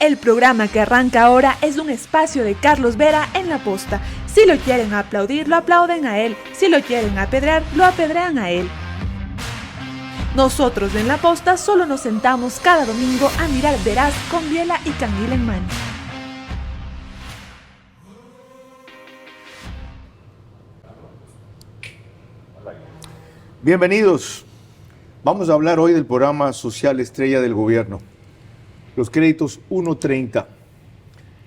El programa que arranca ahora es un espacio de Carlos Vera en La Posta. Si lo quieren aplaudir, lo aplauden a él. Si lo quieren apedrear, lo apedrean a él. Nosotros en La Posta solo nos sentamos cada domingo a mirar Veraz con biela y canguil en mano. Bienvenidos. Vamos a hablar hoy del programa social estrella del gobierno. Los créditos 1.30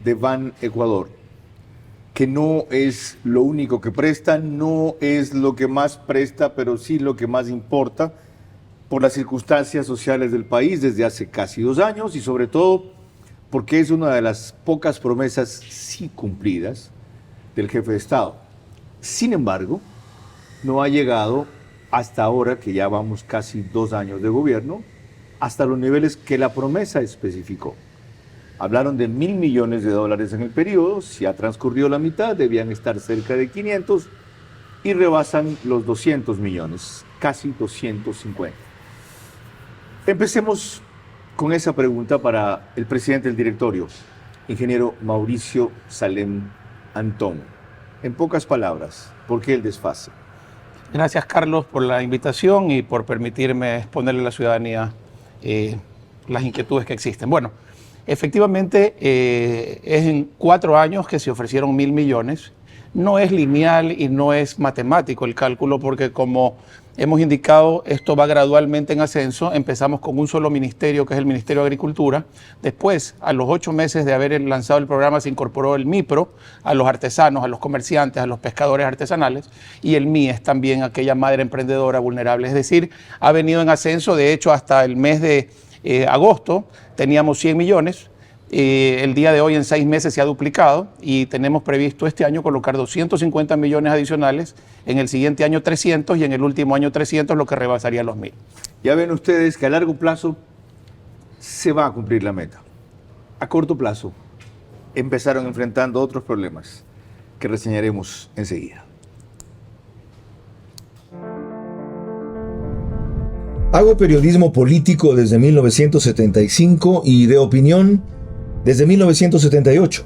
de Ban Ecuador, que no es lo único que presta, no es lo que más presta, pero sí lo que más importa por las circunstancias sociales del país desde hace casi 2 años y sobre todo porque es una de las pocas promesas sí cumplidas del jefe de Estado. Sin embargo, no ha llegado hasta ahora, que ya vamos casi 2 años de gobierno, hasta los niveles que la promesa especificó. Hablaron de $1.000 millones en el periodo, si ha transcurrido la mitad, debían estar cerca de 500 y rebasan los 200 millones, casi 250. Empecemos con esa pregunta para el presidente del directorio, ingeniero Mauricio Salem Antón. En pocas palabras, ¿por qué el desfase? Gracias, Carlos, por la invitación y por permitirme exponerle a la ciudadanía las inquietudes que existen. Bueno, efectivamente, es en 4 años que se ofrecieron 1.000 millones. No es lineal y no es matemático el cálculo porque, como hemos indicado, esto va gradualmente en ascenso. Empezamos con un solo ministerio, que es el Ministerio de Agricultura. Después, a los 8 meses de haber lanzado el programa, se incorporó el MIPRO, a los artesanos, a los comerciantes, a los pescadores artesanales, y el MIES también, aquella madre emprendedora vulnerable. Es decir, ha venido en ascenso. De hecho, hasta el mes de agosto teníamos 100 millones. El día de hoy, en 6 meses, se ha duplicado y tenemos previsto este año colocar 250 millones adicionales, en el siguiente año 300 y en el último año 300, lo que rebasaría los 1.000. Ya ven ustedes que a largo plazo se va a cumplir la meta. A corto plazo empezaron enfrentando otros problemas que reseñaremos enseguida. Hago periodismo político desde 1975 y de opinión desde 1978.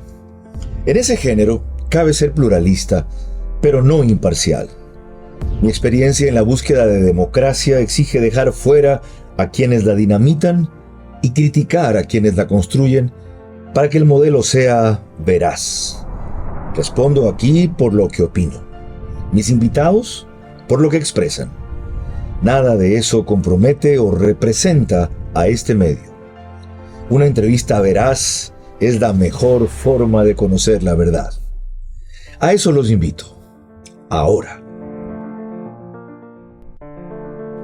En ese género cabe ser pluralista, pero no imparcial. Mi experiencia en la búsqueda de democracia exige dejar fuera a quienes la dinamitan y criticar a quienes la construyen para que el modelo sea veraz. Respondo aquí por lo que opino. Mis invitados, por lo que expresan. Nada de eso compromete o representa a este medio. Una entrevista veraz es la mejor forma de conocer la verdad. A eso los invito. Ahora.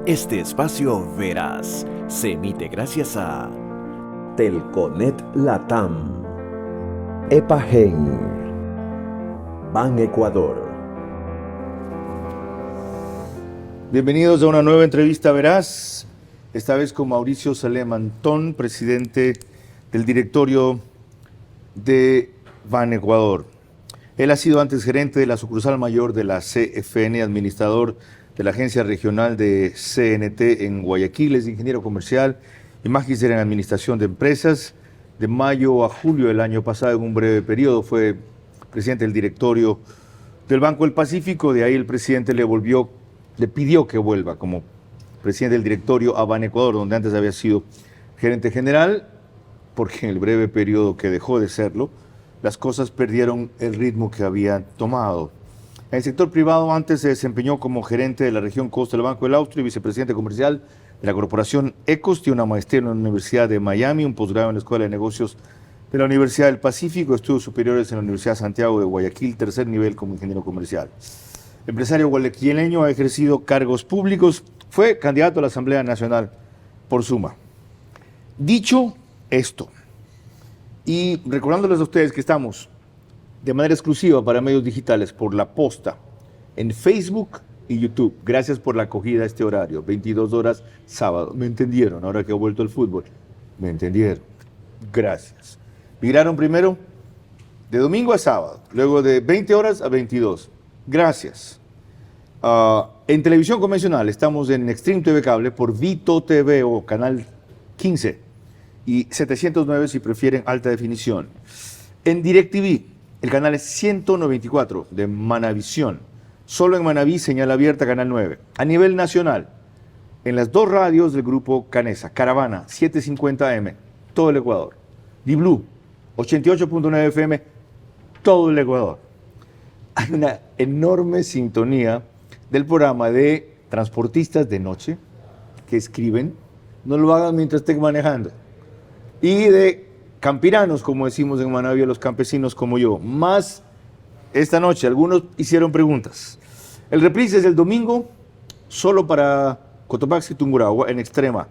Este espacio veraz se emite gracias a Telconet Latam, EPAGEN, Ban Ecuador. Bienvenidos a una nueva entrevista veraz, esta vez con Mauricio Salem Antón, presidente del directorio de Ban Ecuador. Él ha sido antes gerente de la sucursal mayor de la CFN, administrador de la agencia regional de CNT en Guayaquil, es ingeniero comercial y magíster en administración de empresas. De mayo a julio del año pasado, en un breve periodo, fue presidente del directorio del Banco del Pacífico. De ahí el presidente le pidió que vuelva como presidente del directorio a Ban Ecuador, donde antes había sido gerente general, porque en el breve periodo que dejó de serlo, las cosas perdieron el ritmo que habían tomado. En el sector privado antes se desempeñó como gerente de la región Costa del Banco del Austria y vicepresidente comercial de la corporación Ecos. Tiene una maestría en la Universidad de Miami, un posgrado en la Escuela de Negocios de la Universidad del Pacífico, estudios superiores en la Universidad Santiago de Guayaquil, tercer nivel como ingeniero comercial. Empresario guayaquileño, ha ejercido cargos públicos, fue candidato a la Asamblea Nacional por Suma. Dicho esto, y recordándoles a ustedes que estamos de manera exclusiva para medios digitales por La Posta, en Facebook y YouTube. Gracias por la acogida a este horario, 22 horas sábado. ¿Me entendieron? Ahora que ha vuelto el fútbol. ¿Me entendieron? Gracias. Migraron primero de domingo a sábado, luego de 20 horas a 22. Gracias. En televisión convencional estamos en Extreme TV Cable por Vito TV o Canal 15. y 709 si prefieren alta definición. En DirecTV, el canal es 194 de Manavisión. Solo en Manaví, señal abierta, canal 9. A nivel nacional, en las dos radios del grupo Canesa, Caravana, 750 AM, todo el Ecuador. Di-Blue, 88.9 FM, todo el Ecuador. Hay una enorme sintonía del programa de transportistas de noche que escriben, no lo hagan mientras estén manejando, y de campiranos, como decimos en Manaví, los campesinos como yo. Más esta noche, algunos hicieron preguntas. El reprise es el domingo, solo para Cotopaxi, Tungurahua, en Extrema,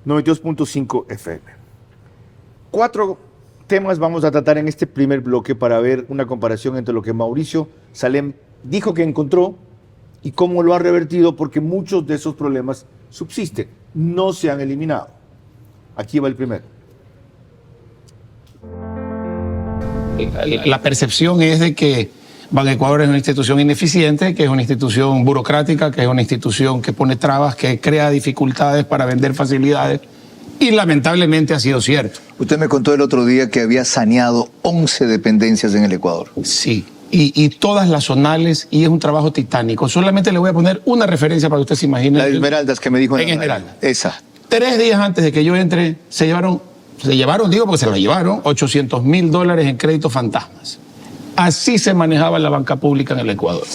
92.5 FM. 4 temas vamos a tratar en este primer bloque para ver una comparación entre lo que Mauricio Salem dijo que encontró y cómo lo ha revertido, porque muchos de esos problemas subsisten, no se han eliminado. Aquí va el primero. La percepción es de que Banecuador es una institución ineficiente, que es una institución burocrática, que es una institución que pone trabas, que crea dificultades para vender facilidades, y lamentablemente ha sido cierto. Usted me contó el otro día que había saneado 11 dependencias en el Ecuador. Sí, y todas las zonales, y es un trabajo titánico. Solamente le voy a poner una referencia para que usted se imagine. La de Esmeraldas que me dijo en la Esmeraldas. Esa. 3 días antes de que yo entre, se llevaron, digo porque se lo llevaron, $800.000 en créditos fantasmas. Así se manejaba la banca pública en el Ecuador.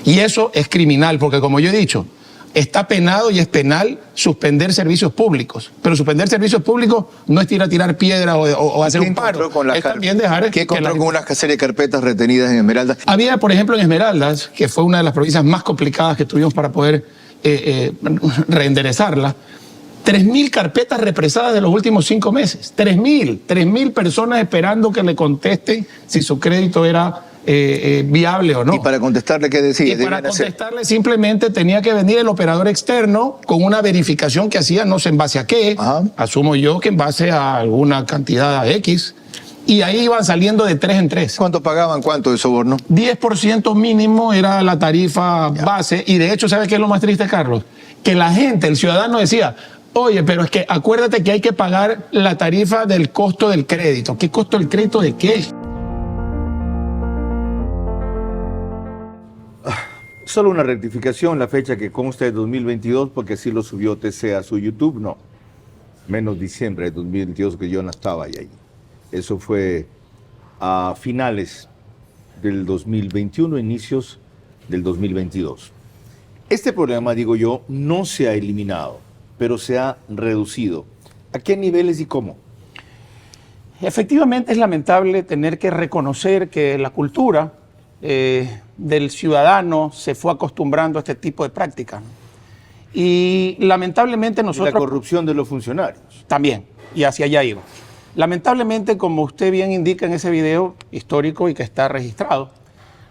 Y eso es criminal, porque como yo he dicho, está penado y es penal suspender servicios públicos. Pero suspender servicios públicos no es tirar piedra o hacer un paro. Es también dejar ¿Qué encontró que con una serie de carpetas retenidas en Esmeraldas? Había, por ejemplo, en Esmeraldas, que fue una de las provincias más complicadas que tuvimos para poder reenderezarla, 3.000 carpetas represadas de los últimos 5 meses. 3.000 personas esperando que le contesten si su crédito era viable o no. ¿Y para contestarle qué decía? Y para contestarle simplemente tenía que venir el operador externo con una verificación que hacía, no sé en base a qué, Ajá. Asumo yo que en base a alguna cantidad X, y ahí iban saliendo de 3 en 3. ¿Cuánto pagaban? ¿Cuánto de soborno? 10% mínimo era la tarifa base, y de hecho, ¿sabe qué es lo más triste, Carlos? Que la gente, el ciudadano decía, oye, pero es que acuérdate que hay que pagar la tarifa del costo del crédito. ¿Qué costo del crédito de qué? Solo una rectificación, la fecha que consta de 2022, porque así lo subió TC a su YouTube, no. Menos diciembre de 2022, que yo no estaba ahí. Eso fue a finales del 2021, inicios del 2022. Este problema, digo yo, no se ha eliminado, pero se ha reducido. ¿A qué niveles y cómo? Efectivamente es lamentable tener que reconocer que la cultura del ciudadano se fue acostumbrando a este tipo de prácticas, ¿no? Y lamentablemente nosotros... Y la corrupción de los funcionarios. También, y hacia allá iba. Lamentablemente, como usted bien indica en ese video histórico y que está registrado,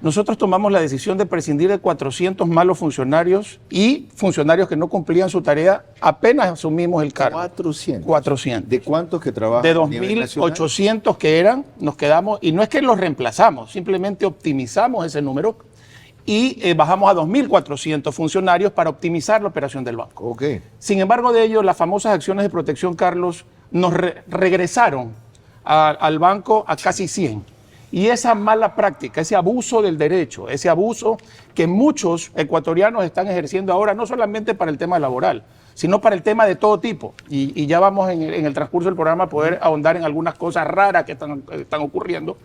nosotros tomamos la decisión de prescindir de 400 malos funcionarios y funcionarios que no cumplían su tarea apenas asumimos el cargo. 400. ¿De cuántos que trabajan? De 2.800 que eran, nos quedamos, y no es que los reemplazamos, simplemente optimizamos ese número y bajamos a 2.400 funcionarios para optimizar la operación del banco. Okay. Sin embargo de ello, las famosas acciones de protección, Carlos, nos regresaron al banco a casi 100. Y esa mala práctica, ese abuso del derecho, ese abuso que muchos ecuatorianos están ejerciendo ahora, no solamente para el tema laboral, sino para el tema de todo tipo. Y ya vamos en el transcurso del programa a poder ahondar en algunas cosas raras que están ocurriendo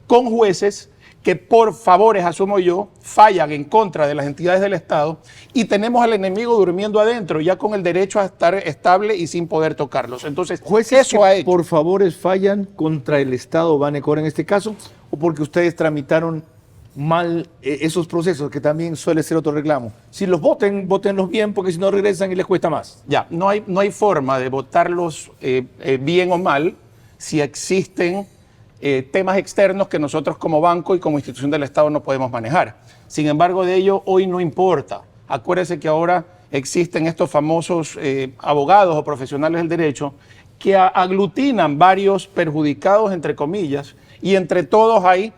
con jueces que por favores, asumo yo, fallan en contra de las entidades del Estado y tenemos al enemigo durmiendo adentro, ya con el derecho a estar estable y sin poder tocarlos. Entonces, ¿jueces eso que ha hecho. por favores fallan contra el Estado Banecuador en este caso? ¿O porque ustedes tramitaron mal esos procesos, que también suele ser otro reclamo? Si los voten, votenlos bien, porque si no regresan y les cuesta más. Ya, no hay forma de votarlos bien o mal si existen temas externos que nosotros como banco y como institución del Estado no podemos manejar. Sin embargo, de ello hoy no importa. Acuérdese que ahora existen estos famosos abogados o profesionales del derecho que aglutinan varios perjudicados, entre comillas, y entre todos hay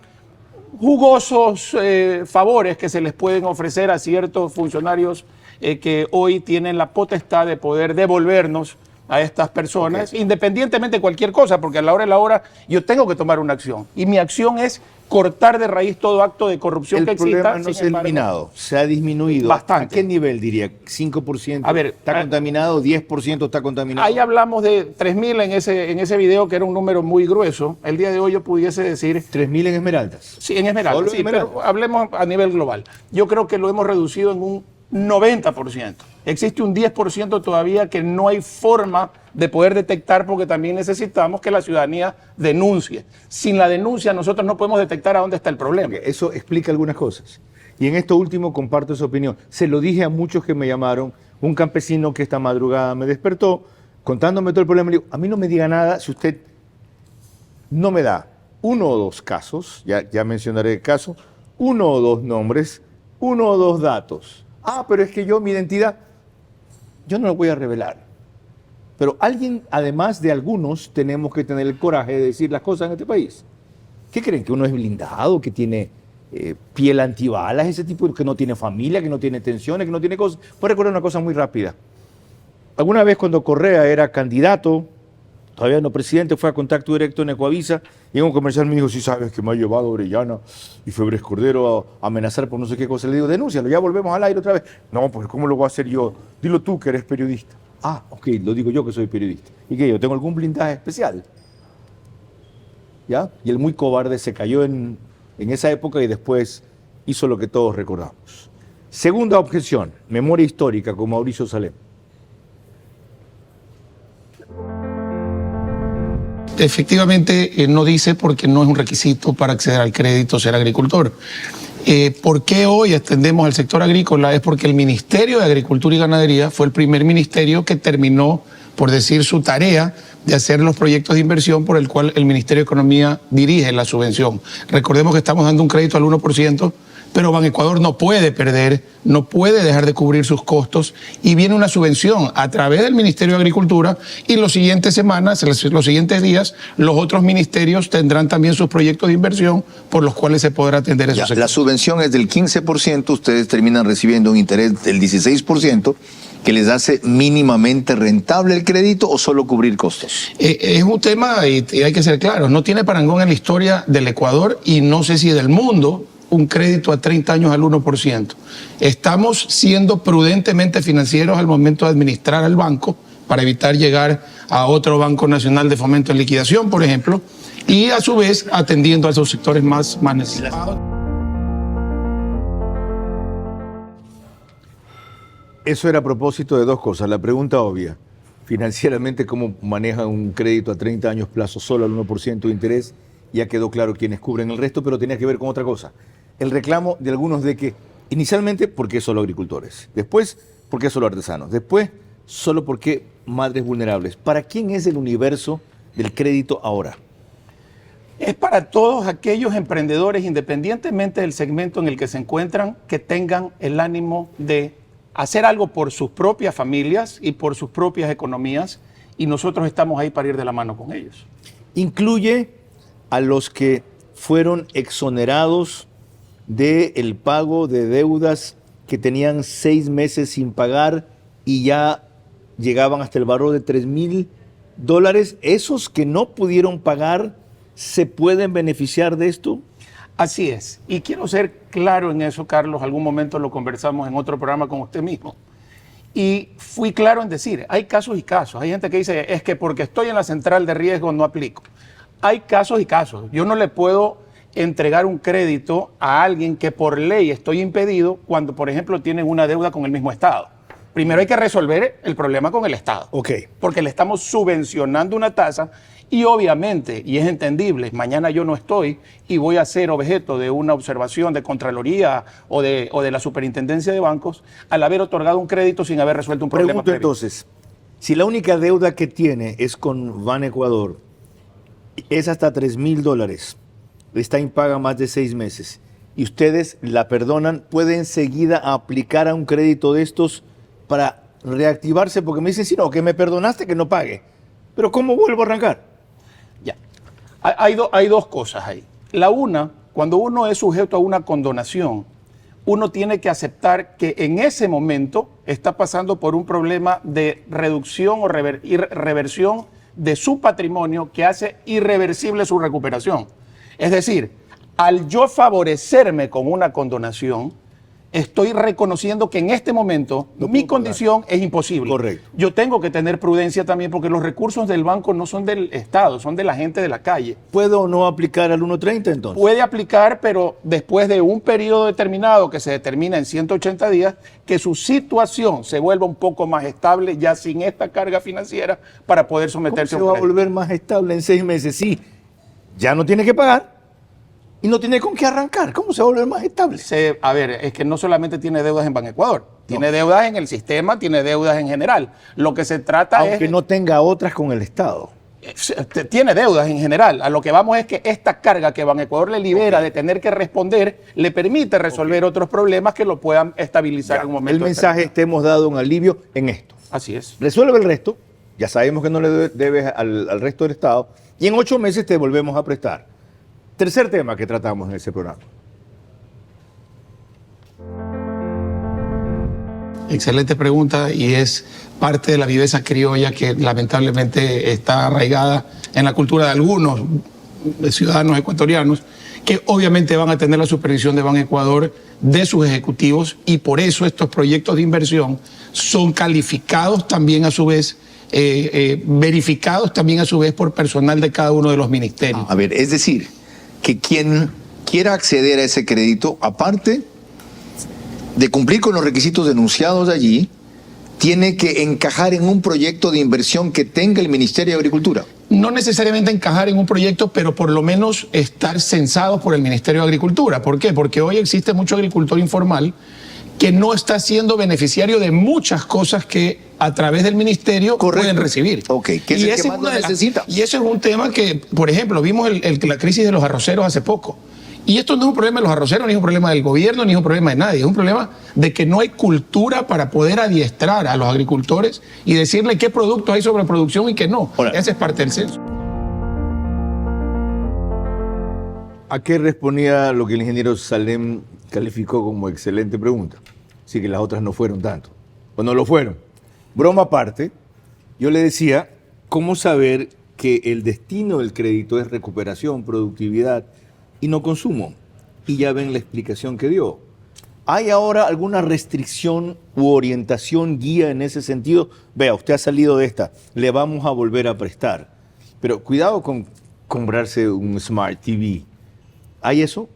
jugosos favores que se les pueden ofrecer a ciertos funcionarios que hoy tienen la potestad de poder devolvernos a estas personas, independientemente de cualquier cosa, porque a la hora de la hora yo tengo que tomar una acción. Y mi acción es cortar de raíz todo acto de corrupción que exista. El problema no se ha eliminado, se ha disminuido. Bastante. ¿A qué nivel diría? ¿5%? A ver, ¿está contaminado? ¿10% está contaminado? Ahí hablamos de 3.000 en ese video, que era un número muy grueso. El día de hoy yo pudiese decir... 3.000 en Esmeraldas. Sí, en Esmeraldas, Solo sí, Esmeraldas. pero hablemos a nivel global. Yo creo que lo hemos reducido en un 90%. Existe un 10% todavía que no hay forma de poder detectar, porque también necesitamos que la ciudadanía denuncie. Sin la denuncia nosotros no podemos detectar a dónde está el problema. Eso explica algunas cosas. Y en esto último comparto su opinión. Se lo dije a muchos que me llamaron, un campesino que esta madrugada me despertó, contándome todo el problema. Le digo, a mí no me diga nada si usted no me da 1 o 2 casos, ya mencionaré el caso, 1 o 2 nombres, 1 o 2 datos. Pero es que mi identidad, yo no lo voy a revelar. Pero alguien, además de algunos, tenemos que tener el coraje de decir las cosas en este país. ¿Qué creen? ¿Que uno es blindado, que tiene piel antibalas, ese tipo, que no tiene familia, que no tiene tensiones, que no tiene cosas? Voy a recordar una cosa muy rápida. Alguna vez cuando Correa era candidato, todavía no presidente, fue a contacto directo en Ecoavisa y en un comercial me dijo, sí sabes que me ha llevado Orellana y Febres Cordero a amenazar por no sé qué cosa. Le digo, denúncialo, ya volvemos al aire otra vez. No, pues ¿cómo lo voy a hacer yo? Dilo tú que eres periodista. Ok, lo digo yo que soy periodista. ¿Y qué? ¿Yo tengo algún blindaje especial? ¿Ya? Y el muy cobarde se cayó en esa época y después hizo lo que todos recordamos. Segunda objeción, memoria histórica con Mauricio Salem. Efectivamente, no dice porque no es un requisito para acceder al crédito ser agricultor. ¿Por qué hoy extendemos al sector agrícola? Es porque el Ministerio de Agricultura y Ganadería fue el primer ministerio que terminó, por decir, su tarea de hacer los proyectos de inversión por el cual el Ministerio de Economía dirige la subvención. Recordemos que estamos dando un crédito al 1%, pero Banecuador no puede perder, no puede dejar de cubrir sus costos y viene una subvención a través del Ministerio de Agricultura y las siguientes semanas, los siguientes días, los otros ministerios tendrán también sus proyectos de inversión por los cuales se podrá atender esos sectores. La subvención es del 15%, ustedes terminan recibiendo un interés del 16%, que les hace mínimamente rentable el crédito o solo cubrir costos. Es un tema, y hay que ser claros, no tiene parangón en la historia del Ecuador y no sé si del mundo, un crédito a 30 años al 1%. Estamos siendo prudentemente financieros al momento de administrar al banco para evitar llegar a otro Banco Nacional de Fomento en liquidación, por ejemplo, y a su vez atendiendo a esos sectores más necesitados. Eso era a propósito de 2 cosas. La pregunta obvia, financieramente, ¿cómo maneja un crédito a 30 años plazo solo al 1% de interés? Ya quedó claro quiénes cubren el resto, pero tenía que ver con otra cosa. El reclamo de algunos de que, inicialmente, ¿por qué solo agricultores? Después, ¿por qué solo artesanos? Después, solo porque madres vulnerables. ¿Para quién es el universo del crédito ahora? Es para todos aquellos emprendedores, independientemente del segmento en el que se encuentran, que tengan el ánimo de hacer algo por sus propias familias y por sus propias economías, y nosotros estamos ahí para ir de la mano con ellos. Incluye a los que fueron exonerados del pago de deudas que tenían 6 meses sin pagar y ya llegaban hasta el valor de $3,000. ¿Esos que no pudieron pagar se pueden beneficiar de esto? Así es. Y quiero ser claro en eso, Carlos. Algún momento lo conversamos en otro programa con usted mismo. Y fui claro en decir, hay casos y casos. Hay gente que dice, es que porque estoy en la central de riesgo no aplico. Hay casos y casos. Yo no le puedo entregar un crédito a alguien que por ley estoy impedido cuando, por ejemplo, tienen una deuda con el mismo Estado. Primero hay que resolver el problema con el Estado. Porque le estamos subvencionando una tasa y obviamente, y es entendible, mañana yo no estoy y voy a ser objeto de una observación de Contraloría o de la Superintendencia de Bancos al haber otorgado un crédito sin haber resuelto un problema. Pregunto entonces, si la única deuda que tiene es con Banecuador, es hasta $3,000, está impaga más de 6 meses y ustedes la perdonan, ¿puede enseguida aplicar a un crédito de estos para reactivarse? Porque me dicen, sí, no, que me perdonaste, que no pague. Pero ¿cómo vuelvo a arrancar? Ya. Hay 2 cosas ahí. La una, cuando uno es sujeto a una condonación, uno tiene que aceptar que en ese momento está pasando por un problema de reducción o reversión de su patrimonio que hace irreversible su recuperación. Es decir, al yo favorecerme con una condonación, estoy reconociendo que en este momento mi condición es imposible. Correcto. Yo tengo que tener prudencia también porque los recursos del banco no son del Estado, son de la gente de la calle. ¿Puedo o no aplicar al 1.30 entonces? Puede aplicar, pero después de un periodo determinado que se determina en 180 días, que su situación se vuelva un poco más estable, ya sin esta carga financiera, para poder someterse a ¿Cómo un se va a crédito. volver más estable en 6 meses? Sí, ya no tiene que pagar y no tiene con qué arrancar. ¿Cómo se va a volver más estable? A ver, es que no solamente tiene deudas en Banecuador, tiene deudas en el sistema, tiene deudas en general. Lo que se trata es... Aunque no tenga otras con el Estado. Tiene deudas en general. A lo que vamos es que esta carga que Banecuador le libera de tener que responder le permite resolver otros problemas que lo puedan estabilizar en un momento. El mensaje es que hemos dado un alivio en esto. Así es. Resuelve el resto, ya sabemos que no le debes al resto del Estado, y en 8 meses te volvemos a prestar. Tercer tema que tratamos en ese programa. Excelente pregunta y es parte de la viveza criolla que lamentablemente está arraigada en la cultura de algunos ciudadanos ecuatorianos que obviamente van a tener la supervisión de Banecuador, de sus ejecutivos, y por eso estos proyectos de inversión son calificados también a su vez, verificados también a su vez por personal de cada uno de los ministerios. A ver, es decir, que quien quiera acceder a ese crédito, aparte de cumplir con los requisitos denunciados allí, tiene que encajar en un proyecto de inversión que tenga el Ministerio de Agricultura. No necesariamente encajar en un proyecto, pero por lo menos estar censados por el Ministerio de Agricultura. ¿Por qué? Porque hoy existe mucho agricultor informal que no está siendo beneficiario de muchas cosas que a través del ministerio pueden recibir. Ok, que es el que más lo necesita. Y eso es un tema que, por ejemplo, vimos la crisis de los arroceros hace poco. Y esto no es un problema de los arroceros, ni es un problema del gobierno, ni es un problema de nadie. Es un problema de que no hay cultura para poder adiestrar a los agricultores y decirle qué productos hay sobre producción y qué no. Esa es parte del censo. ¿A qué respondía lo que el ingeniero Salem calificó como excelente pregunta? Así que las otras no fueron tanto. O no lo fueron. Broma aparte, yo le decía, ¿cómo saber que el destino del crédito es recuperación, productividad y no consumo? Y ya ven la explicación que dio. ¿Hay ahora alguna restricción u orientación, guía en ese sentido? Vea, usted ha salido de esta, le vamos a volver a prestar. Pero cuidado con comprarse un Smart TV. ¿Hay eso?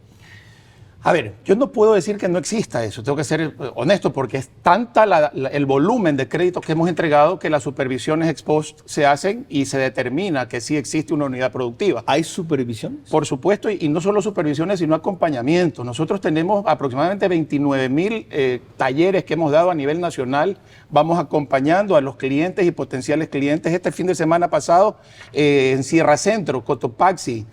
A ver, yo no puedo decir que no exista eso, tengo que ser honesto porque es tanta el volumen de créditos que hemos entregado que las supervisiones ex post se hacen y se determina que sí existe una unidad productiva. ¿Hay supervisiones? Por supuesto, y no solo supervisiones, sino acompañamiento. Nosotros tenemos aproximadamente 29,000 talleres que hemos dado a nivel nacional. Vamos acompañando a los clientes y potenciales clientes. Este fin de semana pasado en Sierra Centro, Cotopaxi,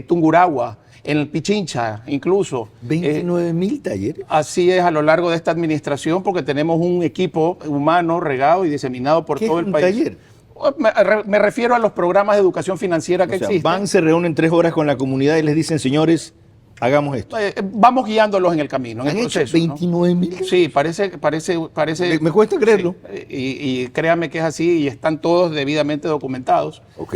Tungurahua, en el Pichincha incluso. 29,000 talleres. Así es a lo largo de esta administración porque tenemos un equipo humano regado y diseminado por todo el país. ¿Qué es un taller? Me refiero a los programas de educación financiera que existen. Van, se reúnen 3 horas con la comunidad y les dicen, señores, hagamos esto. Vamos guiándolos en el camino, en el proceso. 29,000. Sí, parece. Me cuesta creerlo. Sí, y créanme que es así y están todos debidamente documentados. Ok.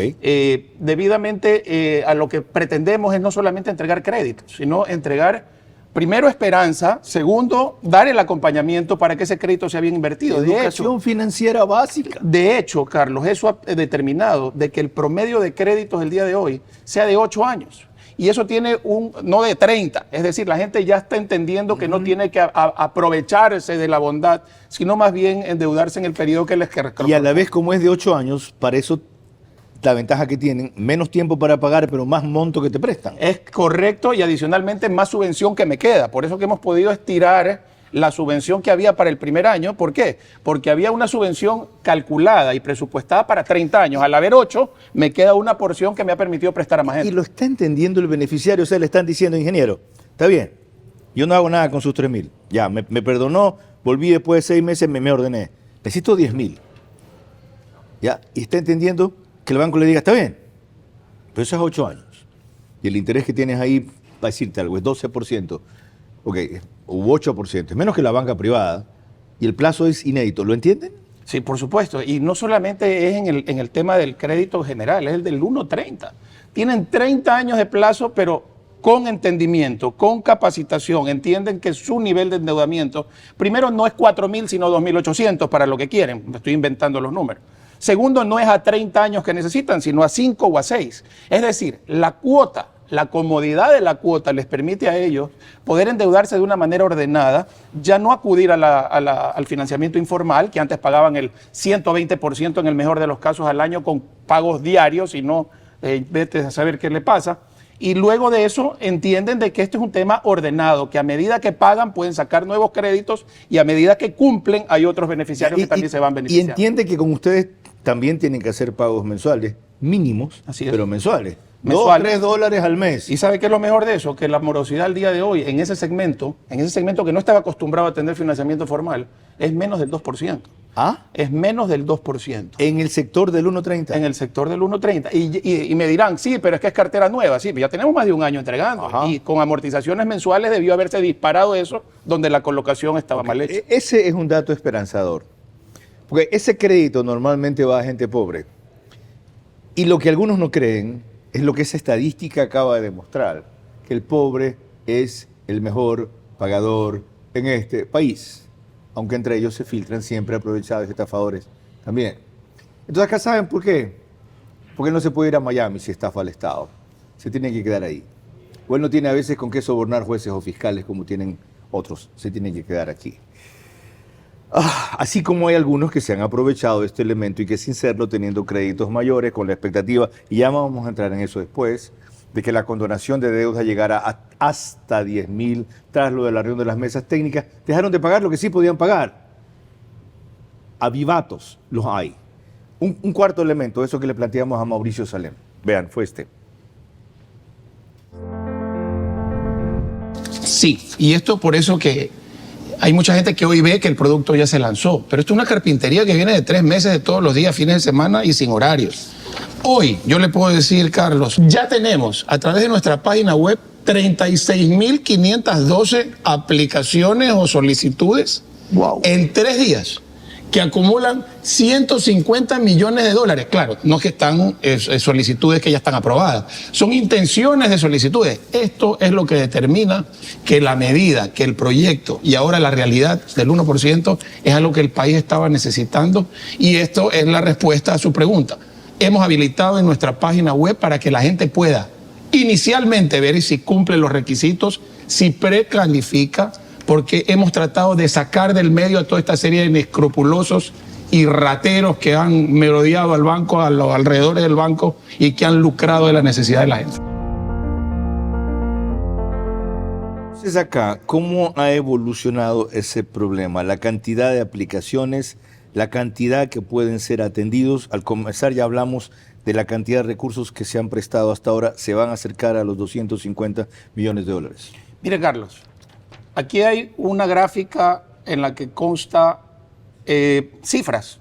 Debidamente a lo que pretendemos es no solamente entregar créditos, sino entregar primero esperanza, segundo dar el acompañamiento para que ese crédito sea bien invertido. Educación financiera básica. De hecho, Carlos, eso ha determinado de que el promedio de créditos el día de hoy sea de 8 años. Y eso tiene no de 30, es decir, la gente ya está entendiendo que no tiene que aprovecharse de la bondad, sino más bien endeudarse en el periodo que les corresponde. Y a la vez, como es de 8 años, para eso la ventaja que tienen, menos tiempo para pagar, pero más monto que te prestan. Es correcto y adicionalmente más subvención que me queda. Por eso que hemos podido estirar la subvención que había para el primer año. ¿Por qué? Porque había una subvención calculada y presupuestada para 30 años. Al haber 8, me queda una porción que me ha permitido prestar a más gente. Y lo está entendiendo el beneficiario, o sea, le están diciendo, ingeniero, está bien, yo no hago nada con sus 3,000. Ya, me perdonó, volví después de 6 meses, me ordené. Necesito 10,000. Ya, y está entendiendo que el banco le diga, está bien, pero eso es 8 años. Y el interés que tienes ahí, para decirte algo, es 12%. Ok, u 8%, es menos que la banca privada, y el plazo es inédito. ¿Lo entienden? Sí, por supuesto. Y no solamente es en el tema del crédito general, es el del 1.30. Tienen 30 años de plazo, pero con entendimiento, con capacitación, entienden que su nivel de endeudamiento, primero, no es 4.000, sino 2.800 para lo que quieren. Me estoy inventando los números. Segundo, no es a 30 años que necesitan, sino a 5 o a 6. Es decir, la cuota, la comodidad de la cuota les permite a ellos poder endeudarse de una manera ordenada, ya no acudir al financiamiento informal, que antes pagaban el 120% en el mejor de los casos al año con pagos diarios y no vete a saber qué le pasa. Y luego de eso entienden de que este es un tema ordenado, que a medida que pagan pueden sacar nuevos créditos y a medida que cumplen hay otros beneficiarios que también se van beneficiando. Y entiende que con ustedes también tienen que hacer pagos mensuales, mínimos, Así es. pero mensuales. Mensual. $2-3 al mes. ¿Y sabe qué es lo mejor de eso? Que la morosidad al día de hoy, en ese segmento que no estaba acostumbrado a tener financiamiento formal, es menos del 2%. ¿Ah? Es menos del 2%. En el sector del 1.30. En el sector del 1.30. Y me dirán, sí, pero es que es cartera nueva. Sí, ya tenemos más de un año entregando. Ajá. Y con amortizaciones mensuales debió haberse disparado eso donde la colocación estaba mal hecha. Ese es un dato esperanzador. Porque ese crédito normalmente va a gente pobre. Y lo que algunos no creen es lo que esa estadística acaba de demostrar, que el pobre es el mejor pagador en este país, aunque entre ellos se filtran siempre aprovechados y estafadores también. Entonces acá saben por qué. Porque no se puede ir a Miami si estafa al Estado. Se tiene que quedar ahí. O él no tiene a veces con qué sobornar jueces o fiscales como tienen otros. Se tiene que quedar aquí. Así como hay algunos que se han aprovechado de este elemento y que sin serlo, teniendo créditos mayores, con la expectativa, y ya vamos a entrar en eso después, de que la condonación de deuda llegara hasta 10.000 tras lo de la reunión de las mesas técnicas, dejaron de pagar lo que sí podían pagar. Avivatos los hay. Un cuarto elemento, eso que le planteamos a Mauricio Salem. Vean, fue este. Sí, y esto por eso que hay mucha gente que hoy ve que el producto ya se lanzó, pero esto es una carpintería que viene de 3 meses de todos los días, fines de semana y sin horarios. Hoy, yo le puedo decir, Carlos, ya tenemos a través de nuestra página web 36.512 aplicaciones o solicitudes en 3 días que acumulan 150 millones de dólares. Claro, no es que están solicitudes que ya están aprobadas, son intenciones de solicitudes. Esto es lo que determina que la medida, que el proyecto y ahora la realidad del 1% es algo que el país estaba necesitando, y esto es la respuesta a su pregunta. Hemos habilitado en nuestra página web para que la gente pueda inicialmente ver si cumple los requisitos, si precalifica, porque hemos tratado de sacar del medio a toda esta serie de inescrupulosos y rateros que han merodeado al banco, a los alrededores del banco, y que han lucrado de la necesidad de la gente. Entonces acá, ¿cómo ha evolucionado ese problema? La cantidad de aplicaciones, la cantidad que pueden ser atendidos. Al comenzar ya hablamos de la cantidad de recursos que se han prestado hasta ahora, se van a acercar a los 250 millones de dólares. Mire, Carlos, aquí hay una gráfica en la que consta cifras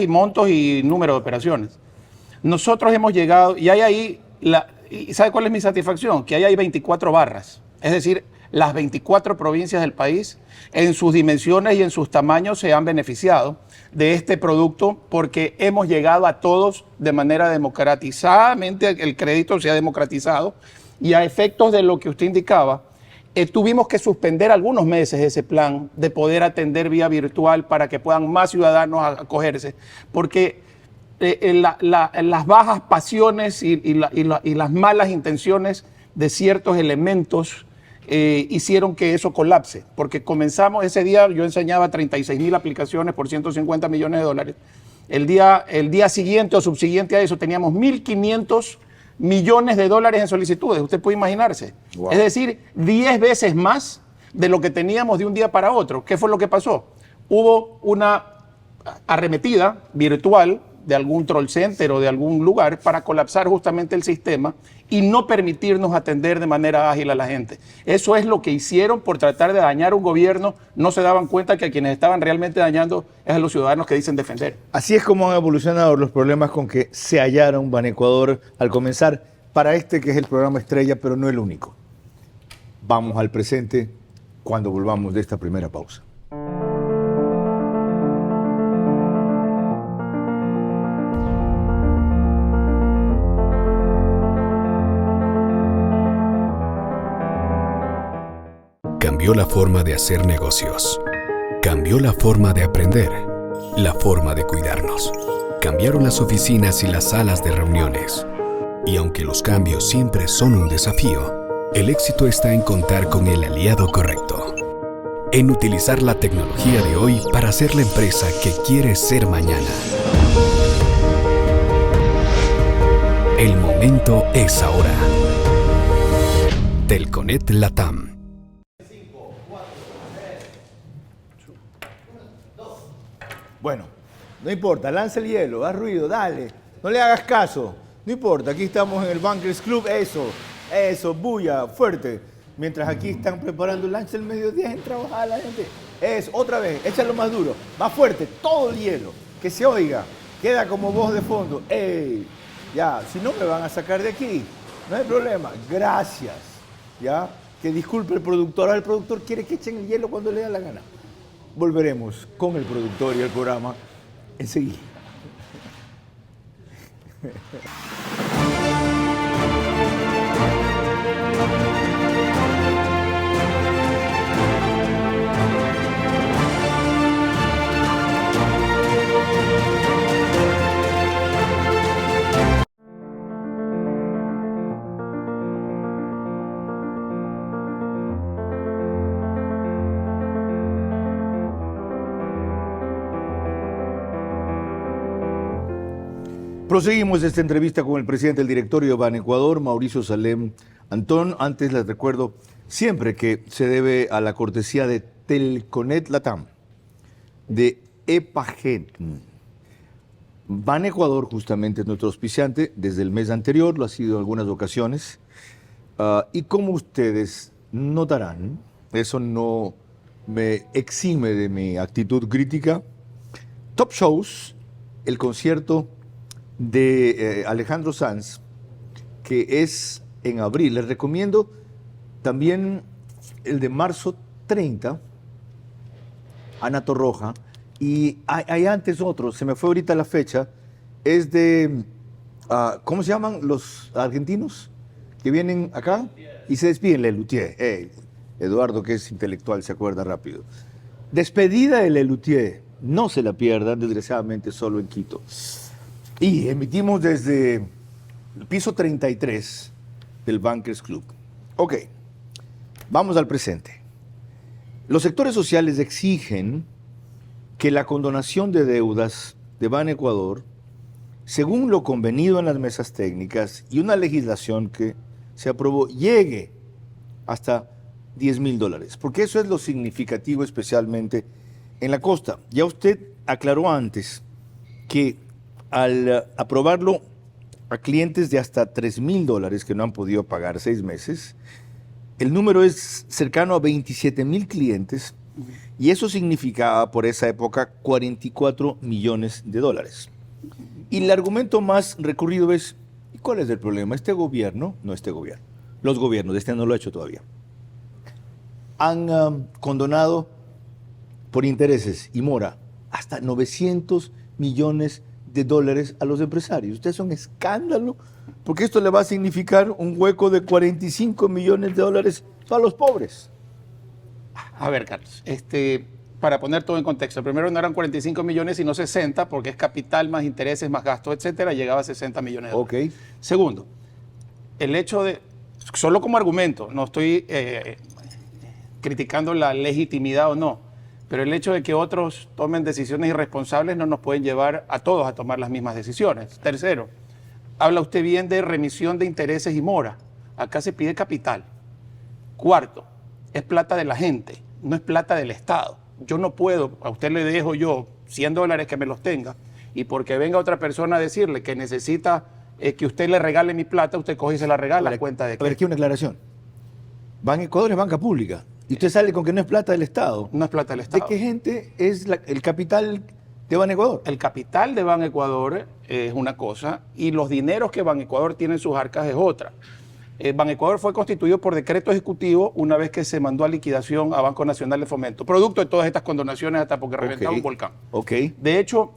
y montos y número de operaciones. Nosotros hemos llegado, y hay ahí, ¿y sabe cuál es mi satisfacción? Que ahí hay 24 barras, es decir, las 24 provincias del país, en sus dimensiones y en sus tamaños, se han beneficiado de este producto porque hemos llegado a todos de manera democratizadamente, el crédito se ha democratizado, y a efectos de lo que usted indicaba, tuvimos que suspender algunos meses ese plan de poder atender vía virtual para que puedan más ciudadanos acogerse, porque las bajas pasiones y las malas intenciones de ciertos elementos hicieron que eso colapse, porque comenzamos ese día, yo enseñaba 36.000 aplicaciones por 150 millones de dólares. El día siguiente o subsiguiente a eso teníamos 1.500 millones de dólares en solicitudes, usted puede imaginarse. Wow. Es decir, 10 veces más de lo que teníamos de un día para otro. ¿Qué fue lo que pasó? Hubo una arremetida virtual de algún troll center o de algún lugar para colapsar justamente el sistema y no permitirnos atender de manera ágil a la gente. Eso es lo que hicieron por tratar de dañar un gobierno. No se daban cuenta que a quienes estaban realmente dañando es a los ciudadanos que dicen defender. Así es como han evolucionado los problemas con que se hallaron Banecuador al comenzar para este que es el programa estrella, pero no el único. Vamos al presente cuando volvamos de esta primera pausa. Cambió la forma de hacer negocios. Cambió la forma de aprender. La forma de cuidarnos. Cambiaron las oficinas y las salas de reuniones. Y aunque los cambios siempre son un desafío, el éxito está en contar con el aliado correcto. En utilizar la tecnología de hoy para ser la empresa que quieres ser mañana. El momento es ahora. Telconet Latam. Bueno, no importa, lanza el hielo, haz ruido, dale, no le hagas caso. No importa, aquí estamos en el Bankers Club, eso, bulla, fuerte. Mientras aquí están preparando el lunch del mediodía, en trabajar la gente. Eso, otra vez, échalo más duro, más fuerte, todo el hielo, que se oiga, queda como voz de fondo. ¡Ey! Ya, si no me van a sacar de aquí, no hay problema, gracias. Ya, que disculpe el productor, ahora el productor quiere que echen el hielo cuando le da la gana. Volveremos con el productor y el programa enseguida. Proseguimos esta entrevista con el presidente del directorio de Banecuador, Mauricio Salem Antón. Antes les recuerdo siempre que se debe a la cortesía de Telconet Latam, de EPAGEN. Banecuador justamente es nuestro auspiciante desde el mes anterior, lo ha sido en algunas ocasiones. Y como ustedes notarán, eso no me exime de mi actitud crítica. Top Shows, el concierto de Alejandro Sanz, que es en abril. Les recomiendo también el de marzo 30, Ana Torroja, y hay antes otro, se me fue ahorita la fecha, es de, ¿cómo se llaman los argentinos que vienen acá y se despiden? Lelutier. Eduardo, que es intelectual, se acuerda rápido. Despedida de Lelutier, no se la pierdan, desgraciadamente solo en Quito. Y emitimos desde el piso 33 del Bankers Club. Ok, vamos al presente. Los sectores sociales exigen que la condonación de deudas de Banecuador, según lo convenido en las mesas técnicas y una legislación que se aprobó, llegue hasta $10,000, porque eso es lo significativo especialmente en la costa. Ya usted aclaró antes que al aprobarlo a clientes de hasta $3,000 que no han podido pagar 6 meses, el número es cercano a 27,000 clientes y eso significaba por esa época $44 millones. Y el argumento más recurrido es, ¿y cuál es el problema? Este gobierno, no este gobierno, los gobiernos, este no lo ha hecho todavía, han condonado por intereses y mora hasta $900 millones a los empresarios. Ustedes son escándalo, porque esto le va a significar un hueco de $45 millones para los pobres. A ver, Carlos, para poner todo en contexto, primero no eran 45 millones sino 60, porque es capital más intereses más gastos, etcétera, llegaba a 60 millones de dólares. Ok. Segundo, el hecho de, solo como argumento, no estoy criticando la legitimidad o no, pero el hecho de que otros tomen decisiones irresponsables no nos pueden llevar a todos a tomar las mismas decisiones. Tercero, habla usted bien de remisión de intereses y mora. Acá se pide capital. Cuarto, es plata de la gente, no es plata del Estado. Yo no puedo, a usted le dejo yo $100 que me los tenga, y porque venga otra persona a decirle que necesita que usted le regale mi plata, usted coge y se la regala a cuenta de A ver, aquí una aclaración. Banecuador es banca pública. Y usted sale con que no es plata del Estado. No es plata del Estado. ¿De qué gente es el capital de Banecuador? El capital de Banecuador es una cosa y los dineros que Banecuador tiene en sus arcas es otra. Banecuador fue constituido por decreto ejecutivo una vez que se mandó a liquidación a Banco Nacional de Fomento, producto de todas estas condonaciones hasta porque reventaba un volcán. Ok. De hecho,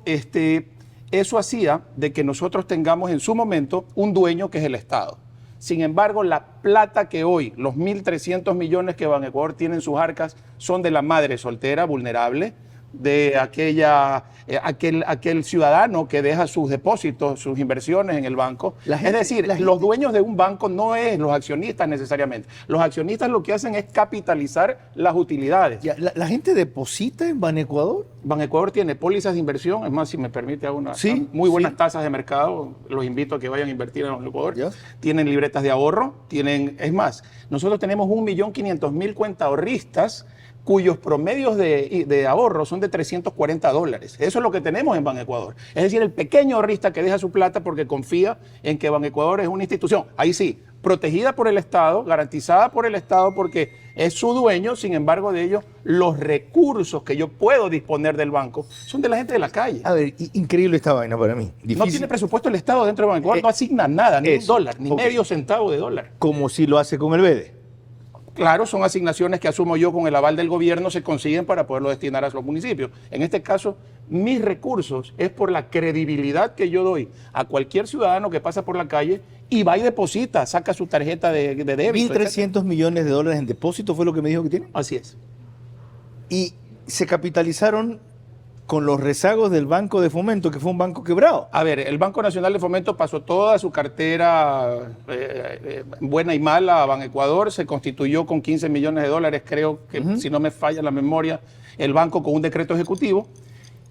eso hacía de que nosotros tengamos en su momento un dueño que es el Estado. Sin embargo, la plata que hoy, los 1.300 millones que Banecuador tiene en sus arcas, son de la madre soltera vulnerable, de aquel ciudadano que deja sus depósitos, sus inversiones en el banco. Es decir, los dueños de un banco no es los accionistas necesariamente. Los accionistas lo que hacen es capitalizar las utilidades. Ya, ¿la gente deposita en Banecuador? Banecuador tiene pólizas de inversión, es más, si me permite, Sí, muy buenas sí. tasas de mercado, los invito a que vayan a invertir en Banecuador. Ya. Tienen libretas de ahorro, es más, nosotros tenemos 1.500.000 cuentaahorristas cuyos promedios de ahorro son de $340. Eso es lo que tenemos en Banecuador. Es decir, el pequeño ahorrista que deja su plata porque confía en que Banecuador es una institución, ahí sí, protegida por el Estado, garantizada por el Estado porque es su dueño, sin embargo de ello, los recursos que yo puedo disponer del banco son de la gente de la calle. A ver, increíble esta vaina para mí. No tiene presupuesto el Estado dentro de Banecuador, no asigna nada, ni un dólar, ni medio centavo de dólar. Como si lo hace con el BEDE. Claro, son asignaciones que asumo yo con el aval del gobierno, se consiguen para poderlo destinar a los municipios. En este caso, mis recursos es por la credibilidad que yo doy a cualquier ciudadano que pasa por la calle y va y deposita, saca su tarjeta de débito. 1.300 millones de dólares en depósito fue lo que me dijo que tiene. Así es. Y se capitalizaron con los rezagos del Banco de Fomento, que fue un banco quebrado. A ver, el Banco Nacional de Fomento pasó toda su cartera buena y mala a Banecuador, se constituyó con 15 millones de dólares, creo que si no me falla la memoria, el banco con un decreto ejecutivo.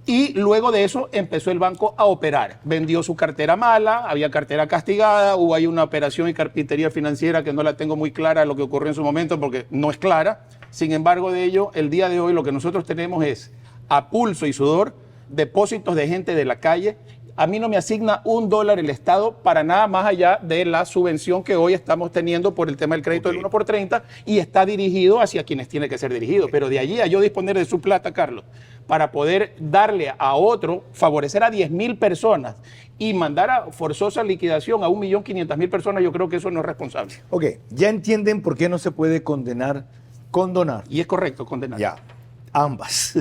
Y luego de eso empezó el banco a operar. Vendió su cartera mala, había cartera castigada, hubo ahí una operación y carpintería financiera que no la tengo muy clara lo que ocurrió en su momento porque no es clara. Sin embargo de ello, el día de hoy lo que nosotros tenemos es a pulso y sudor, depósitos de gente de la calle. A mí no me asigna $1 el Estado para nada más allá de la subvención que hoy estamos teniendo por el tema del crédito del 1x30 y está dirigido hacia quienes tiene que ser dirigido. Pero de allí a yo disponer de su plata, Carlos, para poder darle a otro, favorecer a 10.000 personas y mandar a forzosa liquidación a 1.500.000 personas, yo creo que eso no es responsable. Ok, ya entienden por qué no se puede condonar. Y es correcto condenar. Ya, ambas.